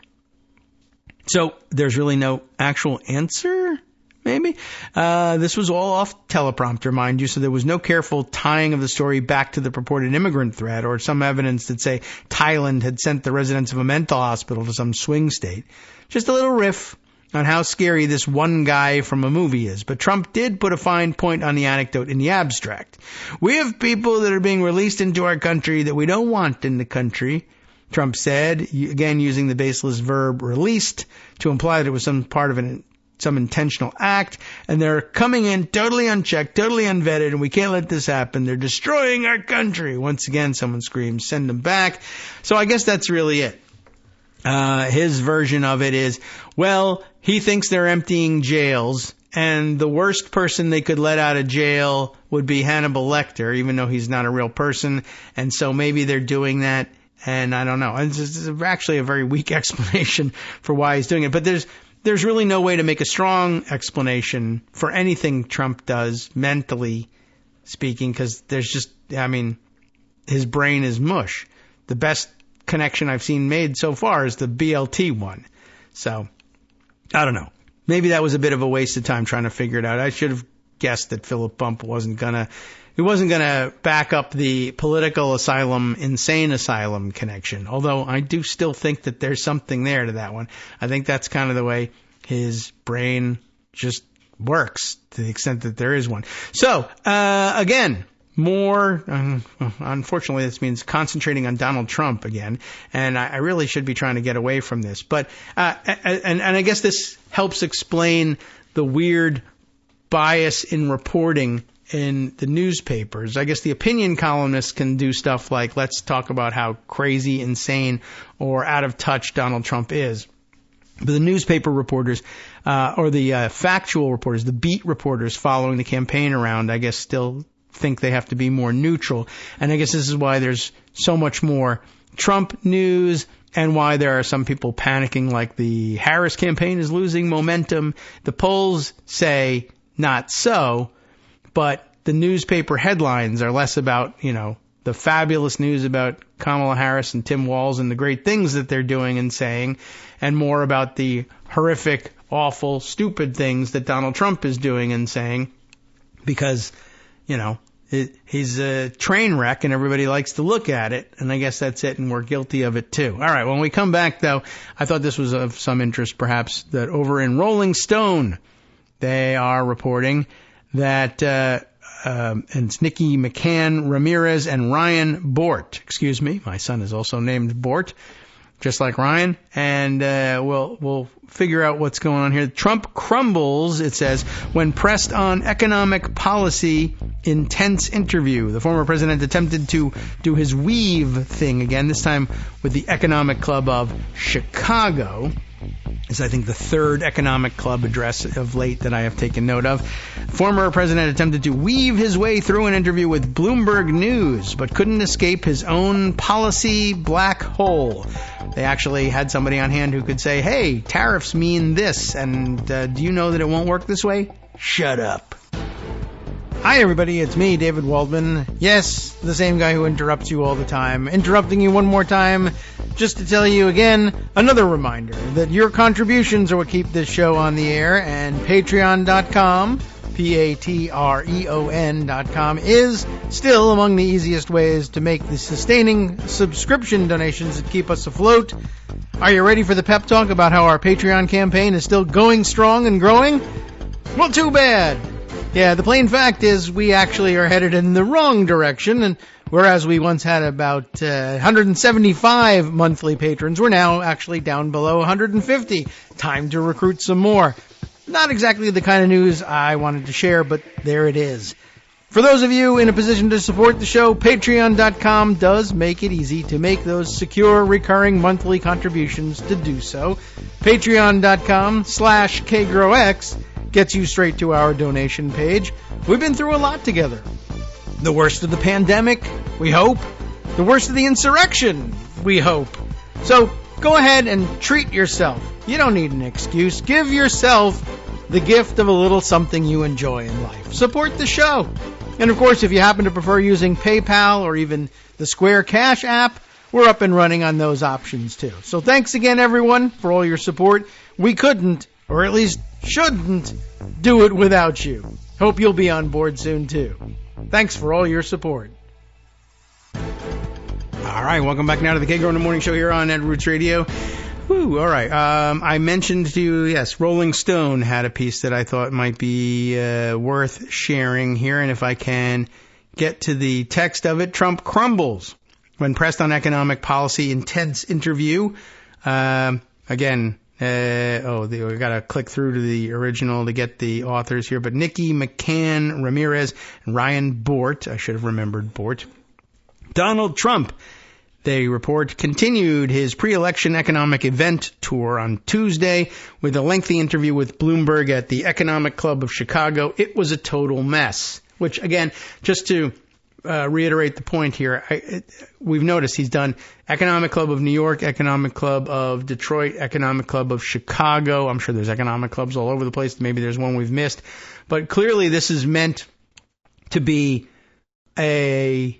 So there's really no actual answer, maybe? This was all off teleprompter, mind you, so there was no careful tying of the story back to the purported immigrant threat or some evidence that, say, Thailand had sent the residents of a mental hospital to some swing state. Just a little riff on how scary this one guy from a movie is. But Trump did put a fine point on the anecdote in the abstract. We have people that are being released into our country that we don't want in the country. Trump said, again using the baseless verb released to imply that it was some part of some intentional act, and they're coming in totally unchecked, totally unvetted, and we can't let this happen. They're destroying our country. Once again, someone screams, send them back. So I guess that's really it. His version of it is, well, he thinks they're emptying jails, and the worst person they could let out of jail would be Hannibal Lecter, even though he's not a real person, and so maybe they're doing that. And I don't know. It's actually a very weak explanation for why he's doing it. But there's really no way to make a strong explanation for anything Trump does, mentally speaking, because his brain is mush. The best connection I've seen made so far is the BLT one. So, I don't know. Maybe that was a bit of a waste of time trying to figure it out. I should have guessed that Philip Bump wasn't going to back up the political asylum, insane asylum connection. Although I do still think that there's something there to that one. I think that's kind of the way his brain just works, to the extent that there is one. So, again, more, unfortunately this means concentrating on Donald Trump again. And I really should be trying to get away from this. But, and I guess this helps explain the weird bias in reporting in the newspapers. I guess the opinion columnists can do stuff like, let's talk about how crazy, insane, or out of touch Donald Trump is. But the newspaper reporters, or the factual reporters, the beat reporters following the campaign around, I guess still think they have to be more neutral. And I guess this is why there's so much more Trump news, and why there are some people panicking like the Harris campaign is losing momentum. The polls say not so. But the newspaper headlines are less about, the fabulous news about Kamala Harris and Tim Walz and the great things that they're doing and saying, and more about the horrific, awful, stupid things that Donald Trump is doing and saying, because, he's a train wreck and everybody likes to look at it, and I guess that's it, and we're guilty of it too. All right, when we come back, though, I thought this was of some interest, perhaps, that over in Rolling Stone, they are reporting that and it's Nikki McCann Ramirez and Ryan Bort. Excuse me, my son is also named Bort, just like Ryan. And we'll figure out what's going on here. Trump crumbles, it says, when pressed on economic policy, intense interview. The former president attempted to do his weave thing again, this time with the Economic Club of Chicago. Is, I think, the third Economic Club address of late that I have taken note of. Former president attempted to weave his way through an interview with Bloomberg News, but couldn't escape his own policy black hole. They actually had somebody on hand who could say, hey, tariffs mean this, and do you know that it won't work this way? Shut up. Hi, everybody. It's me, David Waldman. Yes, the same guy who interrupts you all the time. Interrupting you one more time just to tell you again, another reminder that your contributions are what keep this show on the air, and Patreon.com, Patreon.com, is still among the easiest ways to make the sustaining subscription donations that keep us afloat. Are you ready for the pep talk about how our Patreon campaign is still going strong and growing? Well, too bad. Yeah, the plain fact is we actually are headed in the wrong direction, and whereas we once had about 175 monthly patrons, we're now actually down below 150. Time to recruit some more. Not exactly the kind of news I wanted to share, but there it is. For those of you in a position to support the show, Patreon.com does make it easy to make those secure, recurring monthly contributions to do so. Patreon.com/KagroX gets you straight to our donation page. We've been through a lot together. The worst of the pandemic, we hope. The worst of the insurrection, we hope. So go ahead and treat yourself. You don't need an excuse. Give yourself the gift of a little something you enjoy in life. Support the show. And of course, if you happen to prefer using PayPal or even the Square Cash app, we're up and running on those options too. So thanks again, everyone, for all your support. We couldn't, or at least shouldn't, do it without you. Hope you'll be on board soon too. Thanks for all your support. All right, welcome back now to the Kagro in the Morning Show here on Ed Roots Radio. Woo, all right. I mentioned to you, yes, Rolling Stone had a piece that I thought might be worth sharing here, and if I can get to the text of it, Trump crumbles when pressed on economic policy, intense interview. Again, we got to click through to the original to get the authors here, but Nikki McCann Ramirez and Ryan Bort, I should have remembered Bort. Donald Trump, they report, continued his pre-election economic event tour on Tuesday with a lengthy interview with Bloomberg at the Economic Club of Chicago. It was a total mess, which, again, just to reiterate the point here, we've noticed he's done Economic Club of New York, Economic Club of Detroit, Economic Club of Chicago. I'm sure there's economic clubs all over the place. Maybe there's one we've missed. But clearly this is meant to be a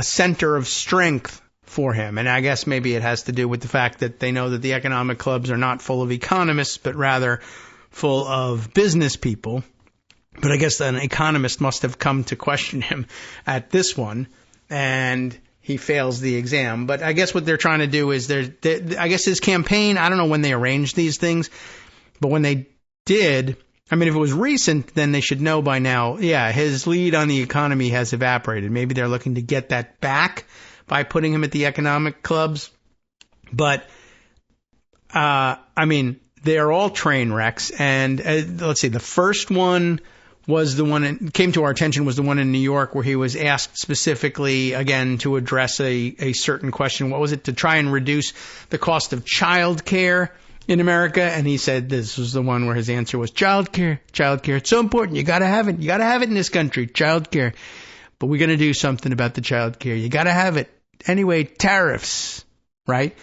center of strength for him. And I guess maybe it has to do with the fact that they know that the economic clubs are not full of economists, but rather full of business people. But I guess an economist must have come to question him at this one, and he fails the exam. But I guess what they're trying to do is I guess his campaign, I don't know when they arranged these things, but when they did, I mean, if it was recent, then they should know by now, yeah, his lead on the economy has evaporated. Maybe they're looking to get that back by putting him at the economic clubs. But, I mean, they're all train wrecks. And let's see, the first one was the one that came to our attention was the one in New York where he was asked specifically, again, to address a certain question. What was it? To try and reduce the cost of child care in America. And he said this was the one where his answer was child care. It's so important. You got to have it. You got to have it in this country. Child care. But we're going to do something about the child care. You got to have it. Anyway, tariffs, right?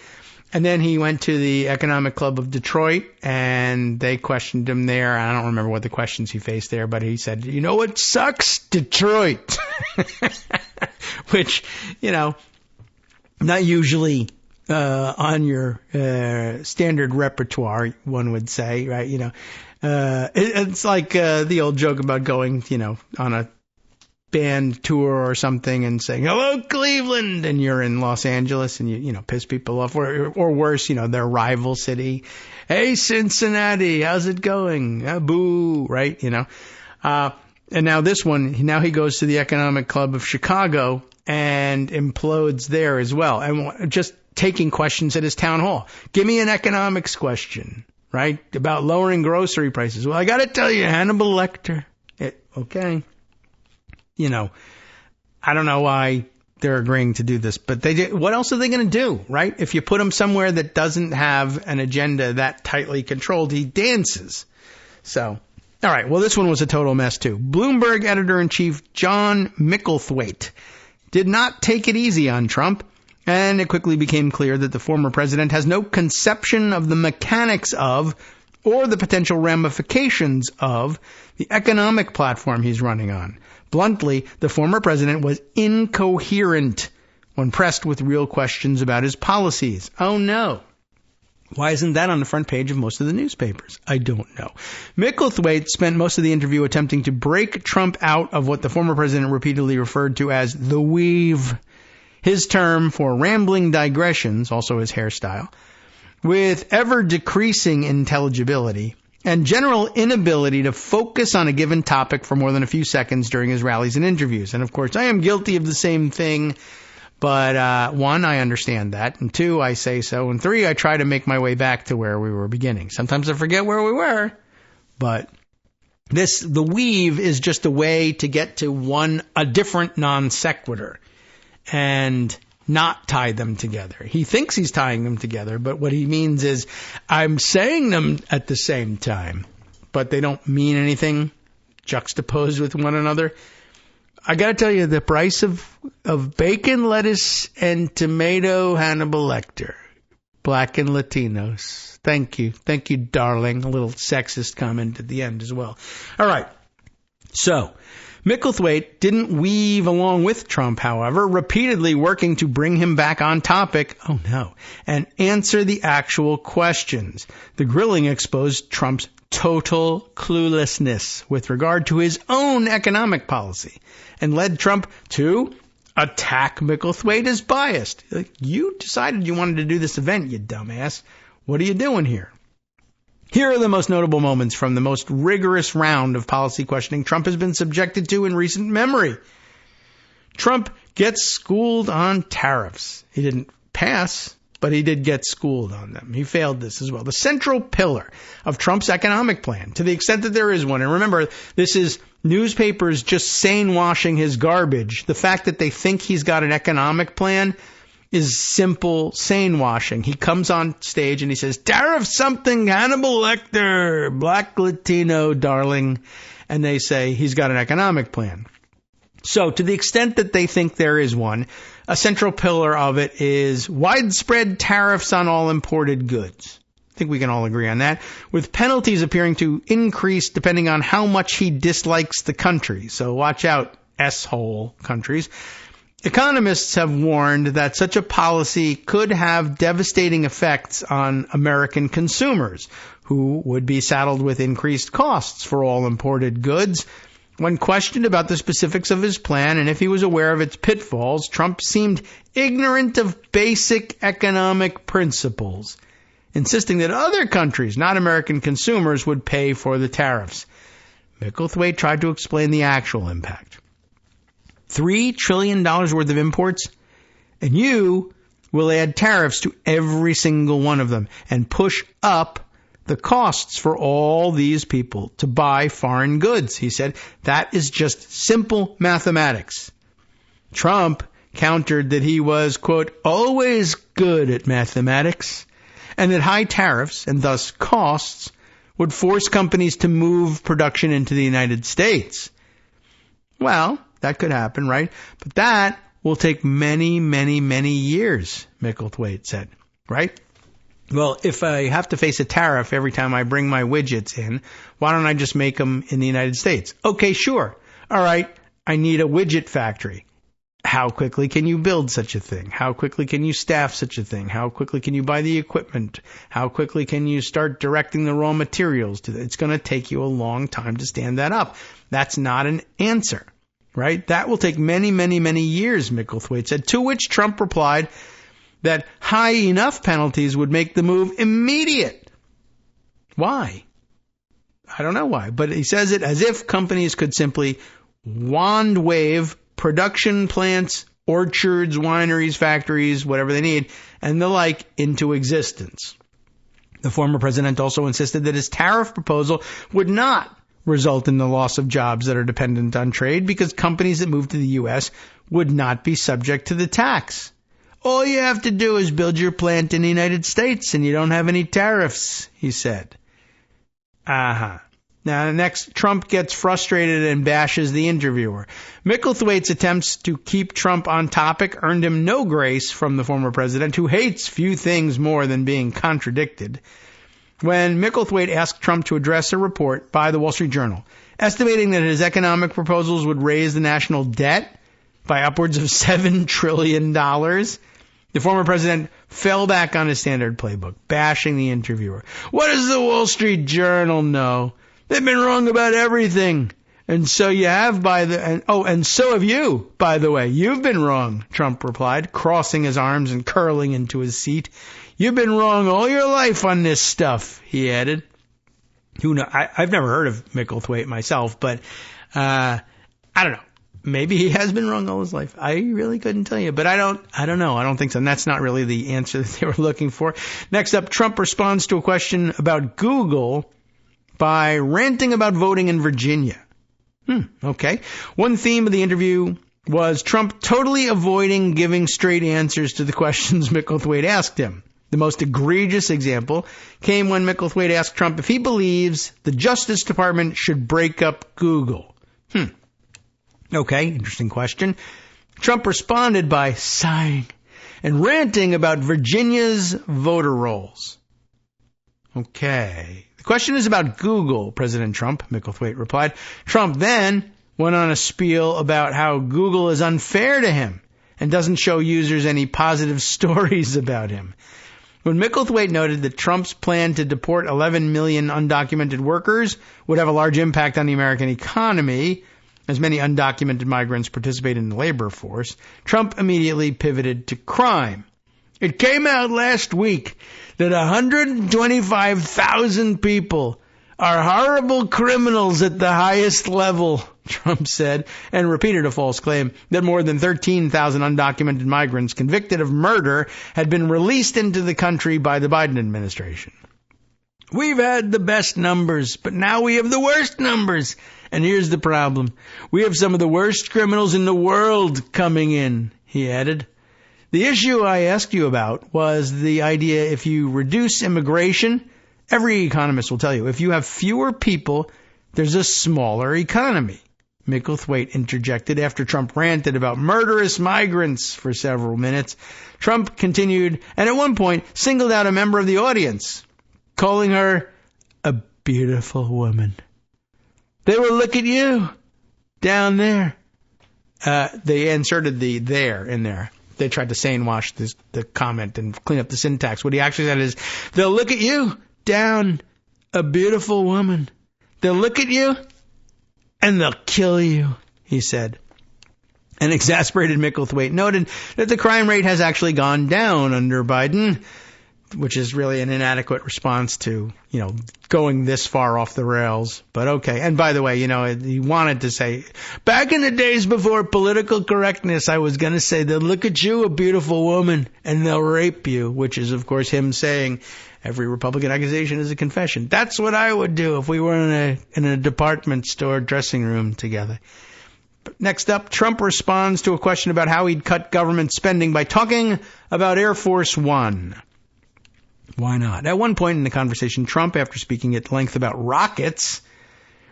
And then he went to the Economic Club of Detroit, and they questioned him there. I don't remember what the questions he faced there, but he said, you know what sucks? Detroit. Which, you know, not usually on your standard repertoire, one would say, right? You know, it's like the old joke about going, you know, on a band tour or something and saying, hello, Cleveland, and you're in Los Angeles and you piss people off, or worse, their rival city. Hey, Cincinnati, how's it going? Boo, right? And now this one, now he goes to the Economic Club of Chicago and implodes there as well. And just taking questions at his town hall. Give me an economics question, right? About lowering grocery prices. Well, I got to tell you, Hannibal Lecter. Okay. I don't know why they're agreeing to do this, but what else are they going to do, right? If you put him somewhere that doesn't have an agenda that tightly controlled, he dances. So, all right. Well, this one was a total mess too. Bloomberg editor-in-chief John Micklethwait did not take it easy on Trump, and it quickly became clear that the former president has no conception of the mechanics of or the potential ramifications of the economic platform he's running on. Bluntly, the former president was incoherent when pressed with real questions about his policies. Oh no. Why isn't that on the front page of most of the newspapers? I don't know. Micklethwait spent most of the interview attempting to break Trump out of what the former president repeatedly referred to as the weave, his term for rambling digressions, also his hairstyle, with ever-decreasing intelligibility and general inability to focus on a given topic for more than a few seconds during his rallies and interviews. And of course, I am guilty of the same thing. But, one, I understand that. And two, I say so. And three, I try to make my way back to where we were beginning. Sometimes I forget where we were. But the weave is just a way to get to a different non sequitur and not tie them together. He thinks he's tying them together, but what he means is I'm saying them at the same time, but they don't mean anything juxtaposed with one another. I got to tell you, the price of bacon, lettuce, and tomato Hannibal Lecter. Black and Latinos. Thank you. Thank you, darling. A little sexist comment at the end as well. All right. So, Micklethwait didn't weave along with Trump, however, repeatedly working to bring him back on topic, oh no, and answer the actual questions. The grilling exposed Trump's total cluelessness with regard to his own economic policy and led Trump to attack Micklethwait as biased. You decided you wanted to do this event, you dumbass. What are you doing here? Here are the most notable moments from the most rigorous round of policy questioning Trump has been subjected to in recent memory. Trump gets schooled on tariffs. He didn't pass, but he did get schooled on them. He failed this as well. The central pillar of Trump's economic plan, to the extent that there is one, and remember, this is newspapers just sane-washing his garbage. The fact that they think he's got an economic plan is simple sane-washing. He comes on stage and he says, tariff something, Hannibal Lecter, black Latino, darling. And they say he's got an economic plan. So to the extent that they think there is one, a central pillar of it is widespread tariffs on all imported goods. I think we can all agree on that, with penalties appearing to increase depending on how much he dislikes the country. So watch out, S-hole countries. Economists have warned that such a policy could have devastating effects on American consumers, who would be saddled with increased costs for all imported goods. When questioned about the specifics of his plan and if he was aware of its pitfalls, Trump seemed ignorant of basic economic principles, insisting that other countries, not American consumers, would pay for the tariffs. Micklethwait tried to explain the actual impact. $3 trillion worth of imports, and you will add tariffs to every single one of them and push up the costs for all these people to buy foreign goods. He said that is just simple mathematics. Trump countered that he was, quote, always good at mathematics, and that high tariffs, and thus costs, would force companies to move production into the United States. Well, that could happen, right? But that will take many, many, many years, Micklethwait said, right? Well, if I have to face a tariff every time I bring my widgets in, why don't I just make them in the United States? Okay, sure. All right, I need a widget factory. How quickly can you build such a thing? How quickly can you staff such a thing? How quickly can you buy the equipment? How quickly can you start directing the raw materials to it? It's going to take you a long time to stand that up. That's not an answer. right? That will take many, many, many years, Micklethwaite said, to which Trump replied that high enough penalties would make the move immediate. Why? I don't know why, but he says it as if companies could simply wand wave production plants, orchards, wineries, factories, whatever they need, and the like into existence. The former president also insisted that his tariff proposal would not result in the loss of jobs that are dependent on trade because companies that move to the U.S. would not be subject to the tax. All you have to do is build your plant in the United States and you don't have any tariffs, he said. Now, next, Trump gets frustrated and bashes the interviewer. Micklethwaite's attempts to keep Trump on topic earned him no grace from the former president, who hates few things more than being contradicted. When Micklethwaite asked Trump to address a report by the Wall Street Journal, estimating that his economic proposals would raise the national debt by upwards of $7 trillion, the former president fell back on his standard playbook, bashing the interviewer. What does the Wall Street Journal know? They've been wrong about everything. And so you have and so have you, by the way. You've been wrong, Trump replied, crossing his arms and curling into his seat. You've been wrong all your life on this stuff, he added. Who knows? I've never heard of Micklethwaite myself, but I don't know. Maybe he has been wrong all his life. I really couldn't tell you, but I don't know. I don't think so. And that's not really the answer that they were looking for. Next up, Trump responds to a question about Google by ranting about voting in Virginia. Okay. One theme of the interview was Trump totally avoiding giving straight answers to the questions Micklethwaite asked him. The most egregious example came when Micklethwaite asked Trump if he believes the Justice Department should break up Google. Okay, interesting question. Trump responded by sighing and ranting about Virginia's voter rolls. Okay. The question is about Google, President Trump, Micklethwaite replied. Trump then went on a spiel about how Google is unfair to him and doesn't show users any positive stories about him. When Micklethwaite noted that Trump's plan to deport 11 million undocumented workers would have a large impact on the American economy, as many undocumented migrants participate in the labor force, Trump immediately pivoted to crime. It came out last week that 125,000 people are horrible criminals at the highest level, Trump said, and repeated a false claim that more than 13,000 undocumented migrants convicted of murder had been released into the country by the Biden administration. We've had the best numbers, but now we have the worst numbers. And here's the problem. We have some of the worst criminals in the world coming in, he added. The issue I asked you about was the idea if you reduce immigration, every economist will tell you, if you have fewer people, there's a smaller economy. Micklethwaite interjected after Trump ranted about murderous migrants for several minutes. Trump continued and at one point singled out a member of the audience, calling her a beautiful woman. They will look at you down there. They inserted the there in there. They tried to sane wash the comment and clean up the syntax. What he actually said is, they'll look at you down, a beautiful woman. They'll look at you and they'll kill you, he said. An exasperated Micklethwaite noted that the crime rate has actually gone down under Biden, which is really an inadequate response to, going this far off the rails. But okay. And by the way, he wanted to say, back in the days before political correctness, I was going to say, they'll look at you, a beautiful woman, and they'll rape you, which is, of course, him saying every Republican accusation is a confession. That's what I would do if we were in a department store dressing room together. But next up, Trump responds to a question about how he'd cut government spending by talking about Air Force One. Why not? At one point in the conversation, Trump, after speaking at length about rockets,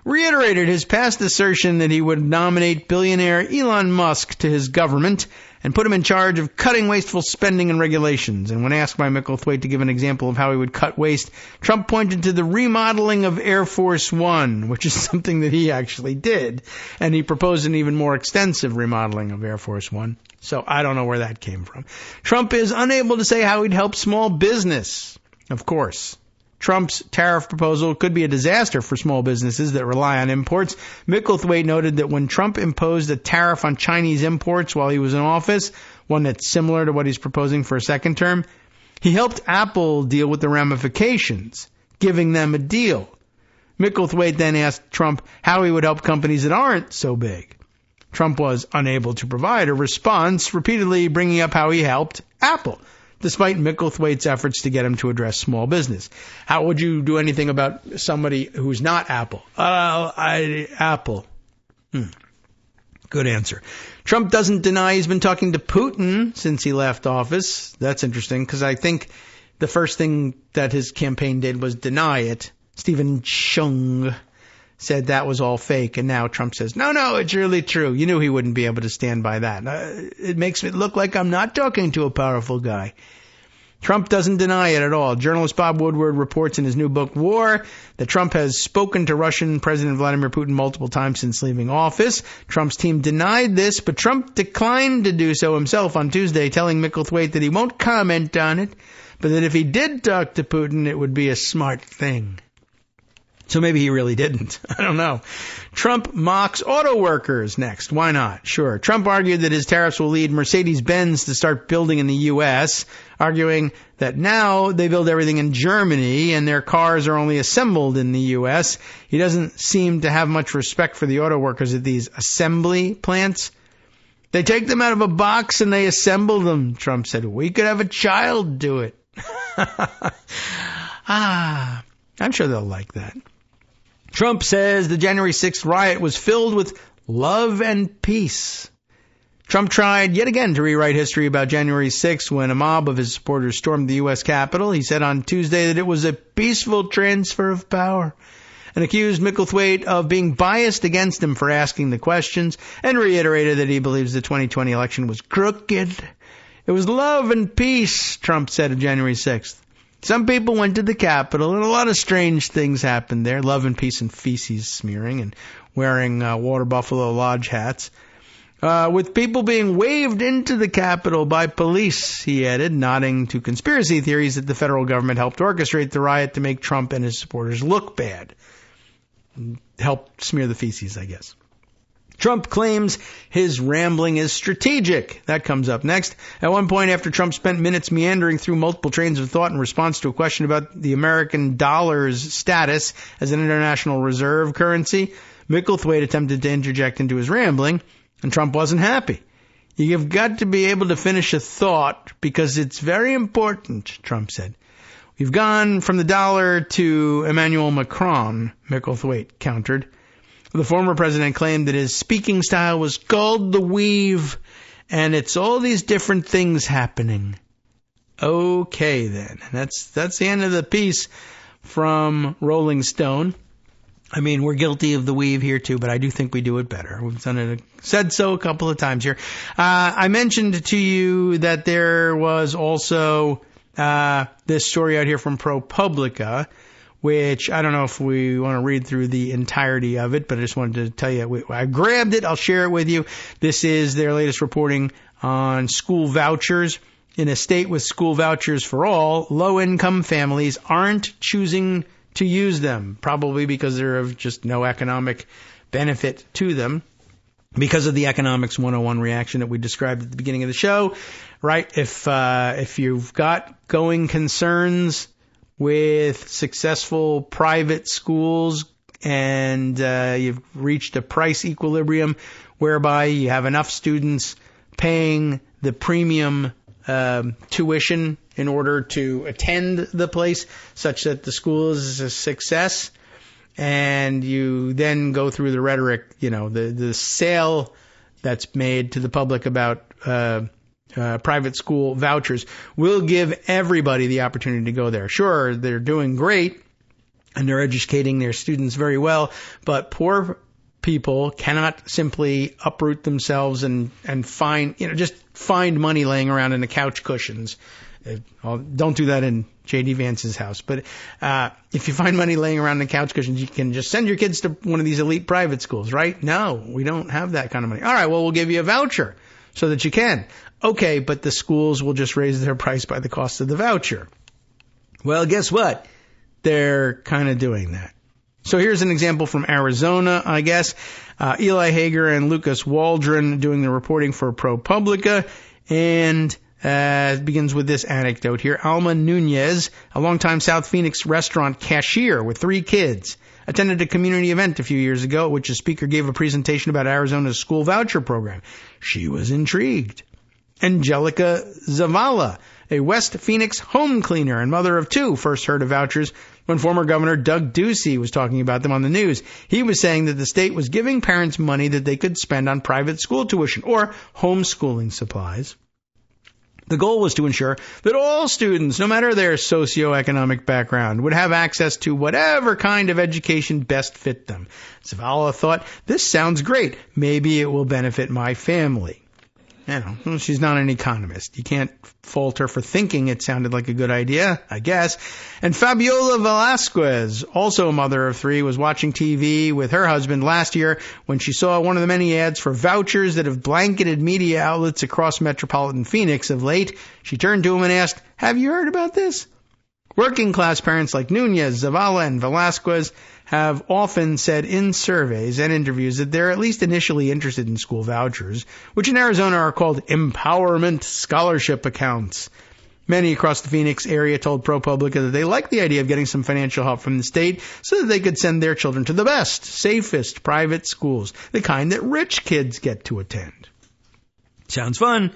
reiterated his past assertion that he would nominate billionaire Elon Musk to his government and put him in charge of cutting wasteful spending and regulations. And when asked by Micklethwaite to give an example of how he would cut waste, Trump pointed to the remodeling of Air Force One, which is something that he actually did. And he proposed an even more extensive remodeling of Air Force One. So I don't know where that came from. Trump is unable to say how he'd help small business. Of course. Trump's tariff proposal could be a disaster for small businesses that rely on imports. Micklethwaite noted that when Trump imposed a tariff on Chinese imports while he was in office, one that's similar to what he's proposing for a second term, he helped Apple deal with the ramifications, giving them a deal. Micklethwaite then asked Trump how he would help companies that aren't so big. Trump was unable to provide a response, repeatedly bringing up how he helped Apple, despite Micklethwaite's efforts to get him to address small business. How would you do anything about somebody who's not Apple? Apple. Good answer. Trump doesn't deny he's been talking to Putin since he left office. That's interesting, because I think the first thing that his campaign did was deny it. Stephen Chung said that was all fake, and now Trump says, no, it's really true. You knew he wouldn't be able to stand by that. It makes it look like I'm not talking to a powerful guy. Trump doesn't deny it at all. Journalist Bob Woodward reports in his new book, War, that Trump has spoken to Russian President Vladimir Putin multiple times since leaving office. Trump's team denied this, but Trump declined to do so himself on Tuesday, telling Micklethwaite that he won't comment on it, but that if he did talk to Putin, it would be a smart thing. So maybe he really didn't. I don't know. Trump mocks auto workers next. Why not? Sure. Trump argued that his tariffs will lead Mercedes-Benz to start building in the U.S., arguing that now they build everything in Germany and their cars are only assembled in the U.S. He doesn't seem to have much respect for the auto workers at these assembly plants. They take them out of a box and they assemble them, Trump said. We could have a child do it. I'm sure they'll like that. Trump says the January 6th riot was filled with love and peace. Trump tried yet again to rewrite history about January 6th when a mob of his supporters stormed the U.S. Capitol. He said on Tuesday that it was a peaceful transfer of power and accused Micklethwaite of being biased against him for asking the questions and reiterated that he believes the 2020 election was crooked. It was love and peace, Trump said on January 6th. Some people went to the Capitol, and a lot of strange things happened there. Love and peace and feces smearing and wearing Water Buffalo Lodge hats. With people being waved into the Capitol by police, he added, nodding to conspiracy theories that the federal government helped orchestrate the riot to make Trump and his supporters look bad. Helped smear the feces, I guess. Trump claims his rambling is strategic. That comes up next. At one point, after Trump spent minutes meandering through multiple trains of thought in response to a question about the American dollar's status as an international reserve currency, Micklethwaite attempted to interject into his rambling, and Trump wasn't happy. You've got to be able to finish a thought because it's very important, Trump said. We've gone from the dollar to Emmanuel Macron, Micklethwaite countered. The former president claimed that his speaking style was called the weave, and it's all these different things happening. Okay, then. That's the end of the piece from Rolling Stone. I mean, we're guilty of the weave here, too, but I do think we do it better. We've said so a couple of times here. I mentioned to you that there was also this story out here from ProPublica, which I don't know if we want to read through the entirety of it, but I just wanted to tell you, I grabbed it. I'll share it with you. This is their latest reporting on school vouchers. In a state with school vouchers for all, low-income families aren't choosing to use them, probably because they're of just no economic benefit to them. Because of the Economics 101 reaction that we described at the beginning of the show, right? If you've got going concerns with successful private schools and you've reached a price equilibrium whereby you have enough students paying the premium tuition in order to attend the place such that the school is a success, and you then go through the rhetoric, the sale that's made to the public about private school vouchers will give everybody the opportunity to go there. Sure, they're doing great and they're educating their students very well, but poor people cannot simply uproot themselves and find, just find money laying around in the couch cushions. Don't do that in J.D. Vance's house. But if you find money laying around in the couch cushions, you can just send your kids to one of these elite private schools, right? No, we don't have that kind of money. All right, well, we'll give you a voucher so that you can. Okay, but the schools will just raise their price by the cost of the voucher. Well, guess what? they're kind of doing that. So here's an example from Arizona, I guess. Eli Hager and Lucas Waldron doing the reporting for ProPublica. And it begins with this anecdote here. Alma Nunez, a longtime South Phoenix restaurant cashier with 3 kids, attended a community event a few years ago at which a speaker gave a presentation about Arizona's school voucher program. She was intrigued. Angelica Zavala, a West Phoenix home cleaner and mother of 2, first heard of vouchers when former Governor Doug Ducey was talking about them on the news. He was saying that the state was giving parents money that they could spend on private school tuition or homeschooling supplies. The goal was to ensure that all students, no matter their socioeconomic background, would have access to whatever kind of education best fit them. Zavala thought, this sounds great. Maybe it will benefit my family. She's not an economist. You can't fault her for thinking it sounded like a good idea, I guess. And Fabiola Velasquez, also a mother of 3, was watching TV with her husband last year when she saw one of the many ads for vouchers that have blanketed media outlets across metropolitan Phoenix of late. She turned to him and asked, have you heard about this? Working class parents like Nunez, Zavala, and Velasquez have often said in surveys and interviews that they're at least initially interested in school vouchers, which in Arizona are called empowerment scholarship accounts. Many across the Phoenix area told ProPublica that they like the idea of getting some financial help from the state so that they could send their children to the best, safest private schools, the kind that rich kids get to attend. Sounds fun.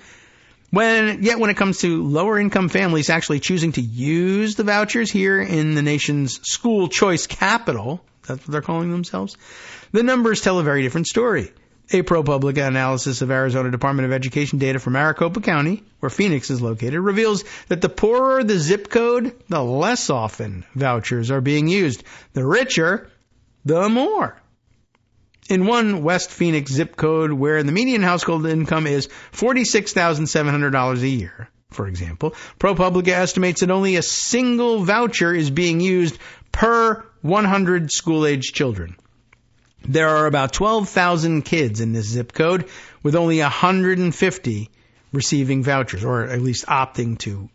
Yet when it comes to lower-income families actually choosing to use the vouchers here in the nation's school choice capital, that's what they're calling themselves, the numbers tell a very different story. A ProPublica analysis of Arizona Department of Education data from Maricopa County, where Phoenix is located, reveals that the poorer the zip code, the less often vouchers are being used. The richer, the more. In one West Phoenix zip code where the median household income is $46,700 a year, for example, ProPublica estimates that only a single voucher is being used per 100 school-aged children. There are about 12,000 kids in this zip code, with only 150 receiving vouchers, or at least opting to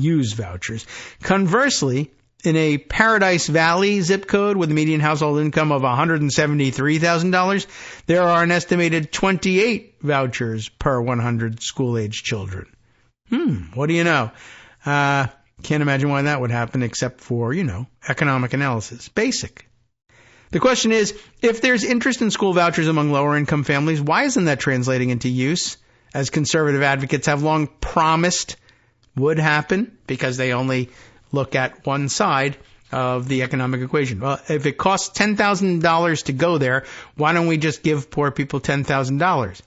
use vouchers. Conversely, in a Paradise Valley zip code with a median household income of $173,000, there are an estimated 28 vouchers per 100 school-aged children. What do you know? Can't imagine why that would happen except for, economic analysis. Basic. The question is, if there's interest in school vouchers among lower-income families, why isn't that translating into use, as conservative advocates have long promised would happen, because they only look at one side of the economic equation? Well, if it costs $10,000 to go there, why don't we just give poor people $10,000?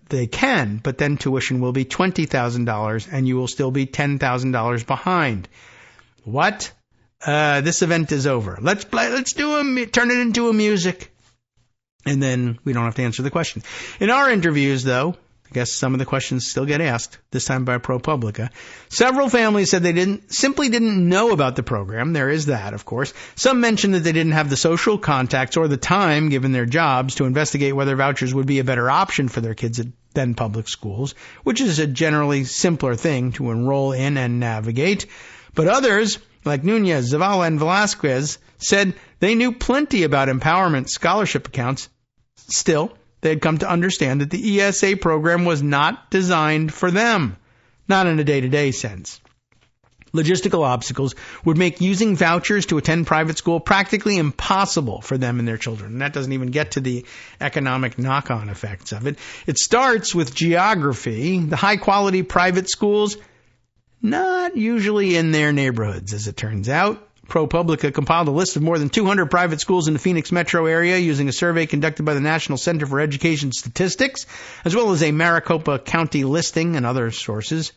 They can, but then tuition will be $20,000 and you will still be $10,000 behind. What? This event is over. Let's turn it into a music. And then we don't have to answer the question. In our interviews, though, I guess some of the questions still get asked, this time by ProPublica. Several families said they simply didn't know about the program. There is that, of course. Some mentioned that they didn't have the social contacts or the time, given their jobs, to investigate whether vouchers would be a better option for their kids than public schools, which is a generally simpler thing to enroll in and navigate. But others, like Nunez, Zavala, and Velasquez, said they knew plenty about empowerment scholarship accounts. Still, they had come to understand that the ESA program was not designed for them, not in a day-to-day sense. Logistical obstacles would make using vouchers to attend private school practically impossible for them and their children. And that doesn't even get to the economic knock-on effects of it. It starts with geography. The high-quality private schools, not usually in their neighborhoods, as it turns out. ProPublica compiled a list of more than 200 private schools in the Phoenix metro area using a survey conducted by the National Center for Education Statistics, as well as a Maricopa County listing and other sources.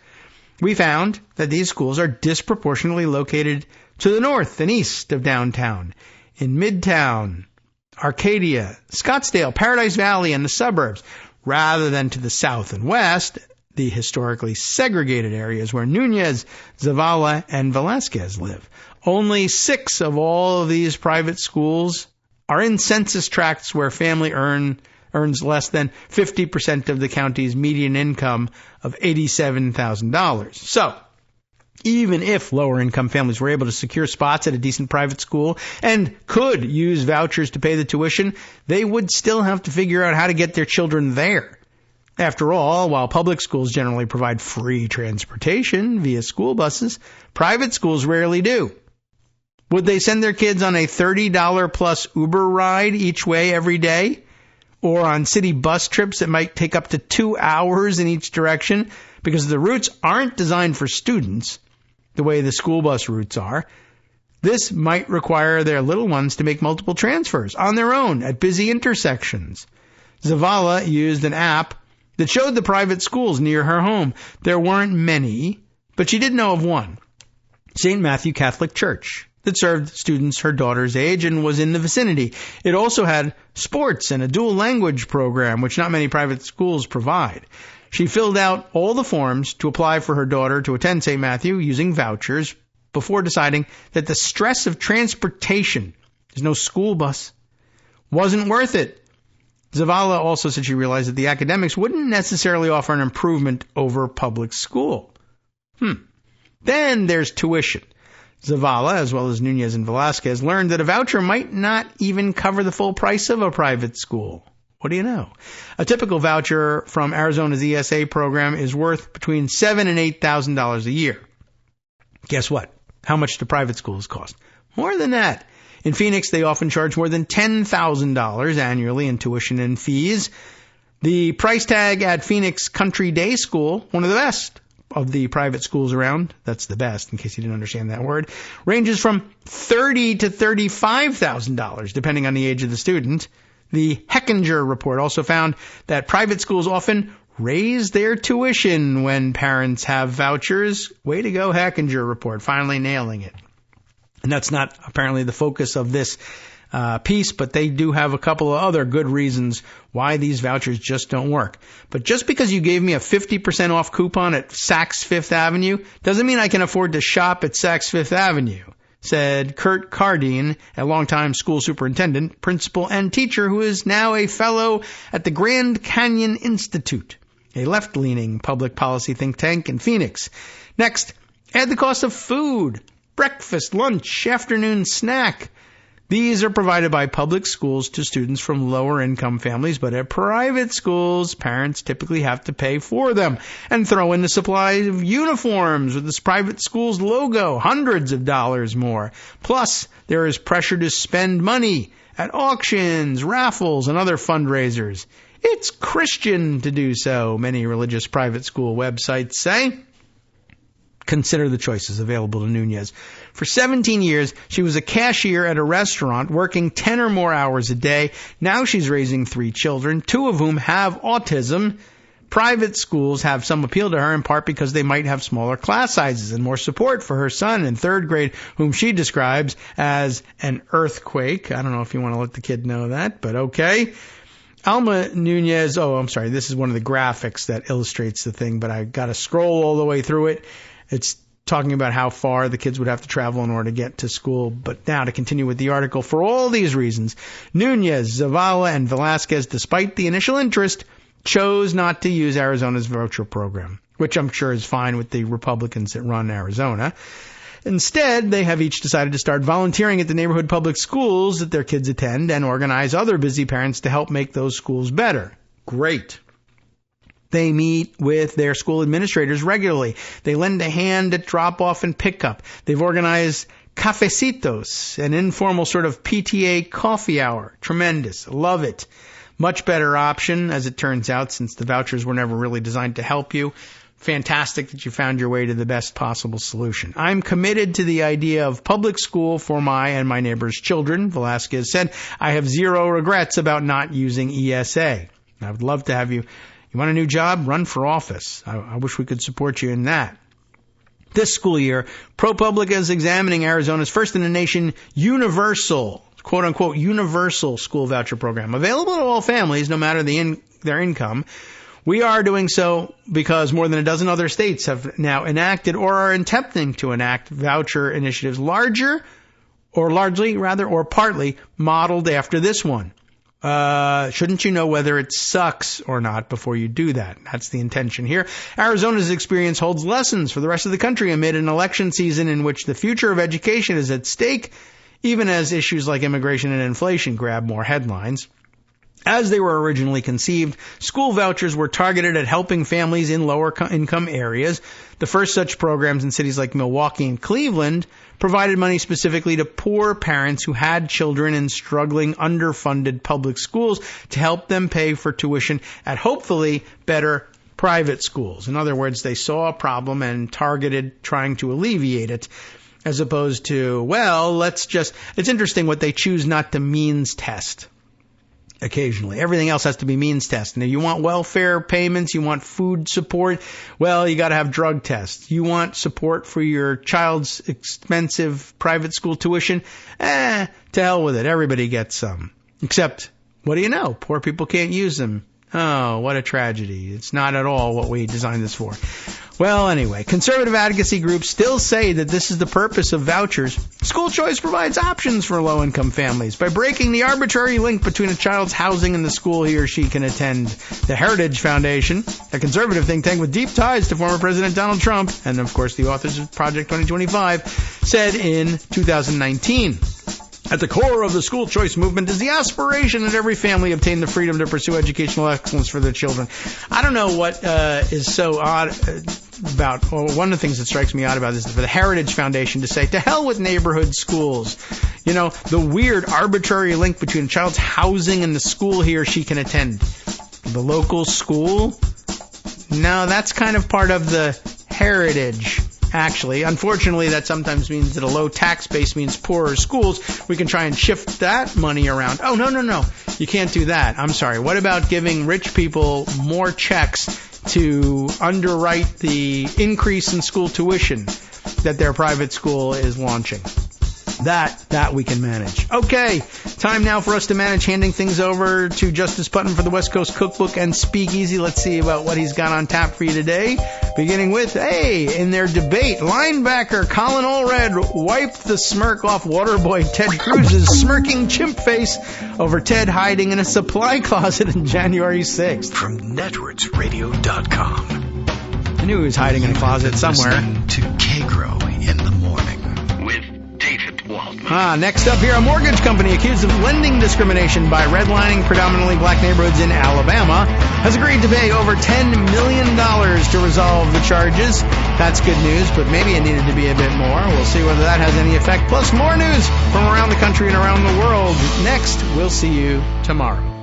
We found that these schools are disproportionately located to the north and east of downtown, in Midtown, Arcadia, Scottsdale, Paradise Valley, and the suburbs, rather than to the south and west, the historically segregated areas where Nunez, Zavala, and Velasquez live. Only 6 of all of these private schools are in census tracts where family earns less than 50% of the county's median income of $87,000. So, Even if lower-income families were able to secure spots at a decent private school and could use vouchers to pay the tuition, they would still have to figure out how to get their children there. After all, while public schools generally provide free transportation via school buses, private schools rarely do. Would they send their kids on a $30 plus Uber ride each way every day? Or on city bus trips that might take up to 2 hours in each direction? Because the routes aren't designed for students the way the school bus routes are. This might require their little ones to make multiple transfers on their own at busy intersections. Zavala used an app that showed the private schools near her home. There weren't many, but she did know of one, St. Matthew Catholic Church, that served students her daughter's age and was in the vicinity. It also had sports and a dual language program, which not many private schools provide. She filled out all the forms to apply for her daughter to attend St. Matthew using vouchers before deciding that the stress of transportation, there's no school bus, wasn't worth it. Zavala also said she realized that the academics wouldn't necessarily offer an improvement over public school. Then there's tuition. Zavala, as well as Nunez and Velasquez, learned that a voucher might not even cover the full price of a private school. What do you know? A typical voucher from Arizona's ESA program is worth between $7,000 and $8,000 a year. Guess what? How much do private schools cost? More than that. In Phoenix, they often charge more than $10,000 annually in tuition and fees. The price tag at Phoenix Country Day School, one of the best of the private schools around, that's the best in case you didn't understand that word, ranges from $30,000 to $35,000 depending on the age of the student. The Hechinger report also found that private schools often raise their tuition when parents have vouchers. Way to go, Hechinger report, finally nailing it. And that's not apparently the focus of this piece, but they do have a couple of other good reasons why these vouchers just don't work. But just because you gave me a 50% off coupon at Saks Fifth Avenue doesn't mean I can afford to shop at Saks Fifth Avenue, said Kurt Cardine, a longtime school superintendent, principal, and teacher who is now a fellow at the Grand Canyon Institute, a left-leaning public policy think tank in Phoenix. Next, add the cost of food, breakfast, lunch, afternoon snack. These are provided by public schools to students from lower-income families, but at private schools, parents typically have to pay for them and throw in the supply of uniforms with this private school's logo, hundreds of dollars more. Plus, there is pressure to spend money at auctions, raffles, and other fundraisers. It's Christian to do so, many religious private school websites say. Consider the choices available to Nunez. For 17 years, she was a cashier at a restaurant, working 10 or more hours a day. Now she's raising 3 children, 2 of whom have autism. Private schools have some appeal to her, in part because they might have smaller class sizes and more support for her son in 3rd grade, whom she describes as an earthquake. I don't know if you want to let the kid know that, but okay. Alma Nunez, this is one of the graphics that illustrates the thing, but I got to scroll all the way through it. It's talking about how far the kids would have to travel in order to get to school. But now to continue with the article, for all these reasons, Nunez, Zavala, and Velasquez, despite the initial interest, chose not to use Arizona's voucher program, which I'm sure is fine with the Republicans that run Arizona. Instead, they have each decided to start volunteering at the neighborhood public schools that their kids attend and organize other busy parents to help make those schools better. Great. They meet with their school administrators regularly. They lend a hand at drop-off and pickup. They've organized cafecitos, an informal sort of PTA coffee hour. Tremendous. Love it. Much better option, as it turns out, since the vouchers were never really designed to help you. Fantastic that you found your way to the best possible solution. I'm committed to the idea of public school for my and my neighbor's children, Velasquez said. I have zero regrets about not using ESA. I would love to have you. You want a new job? Run for office. I wish we could support you in that. This school year, ProPublica is examining Arizona's first-in-the-nation universal, quote-unquote, universal school voucher program, available to all families, no matter their income. We are doing so because more than a dozen other states have now enacted or are attempting to enact voucher initiatives largely, or partly, modeled after this one. Shouldn't you know whether it sucks or not before you do that? That's the intention here. Arizona's experience holds lessons for the rest of the country amid an election season in which the future of education is at stake, even as issues like immigration and inflation grab more headlines. As they were originally conceived, school vouchers were targeted at helping families in lower income areas. The first such programs in cities like Milwaukee and Cleveland provided money specifically to poor parents who had children in struggling, underfunded public schools to help them pay for tuition at hopefully better private schools. In other words, they saw a problem and targeted trying to alleviate it, as opposed to, well, it's interesting what they choose not to means test. Occasionally. Everything else has to be means test. And if you want welfare payments, you want food support, well, you got to have drug tests. You want support for your child's expensive private school tuition? To hell with it. Everybody gets some. Except, what do you know? Poor people can't use them. Oh, what a tragedy. It's not at all what we designed this for. Well, anyway, conservative advocacy groups still say that this is the purpose of vouchers. School choice provides options for low-income families by breaking the arbitrary link between a child's housing and the school he or she can attend. The Heritage Foundation, a conservative think tank with deep ties to former President Donald Trump, and of course the authors of Project 2025, said in 2019. At the core of the school choice movement is the aspiration that every family obtain the freedom to pursue educational excellence for their children. I don't know what is so odd about, well, one of the things that strikes me odd about this is for the Heritage Foundation to say, to hell with neighborhood schools. You know, the weird arbitrary link between a child's housing and the school he or she can attend. The local school? No, that's kind of part of the heritage. Actually, unfortunately, that sometimes means that a low tax base means poorer schools. We can try and shift that money around. Oh, no. You can't do that. I'm sorry. What about giving rich people more checks to underwrite the increase in school tuition that their private school is launching? That we can manage. Okay, time now for us to manage handing things over to Justice Putnam for the West Coast Cookbook and Speakeasy. Let's see about what he's got on tap for you today. Beginning with, in their debate, linebacker Colin Allred wiped the smirk off waterboy Ted Cruz's smirking chimp face over Ted hiding in a supply closet on January 6th. From netrootsradio.com. I knew he was hiding in a closet somewhere. Listening to Kagro in the morning with Waldman. Next up here, a mortgage company accused of lending discrimination by redlining predominantly black neighborhoods in Alabama has agreed to pay over $10 million to resolve the charges. That's good news, but maybe it needed to be a bit more. We'll see whether that has any effect. Plus more news from around the country and around the world. Next, we'll see you tomorrow.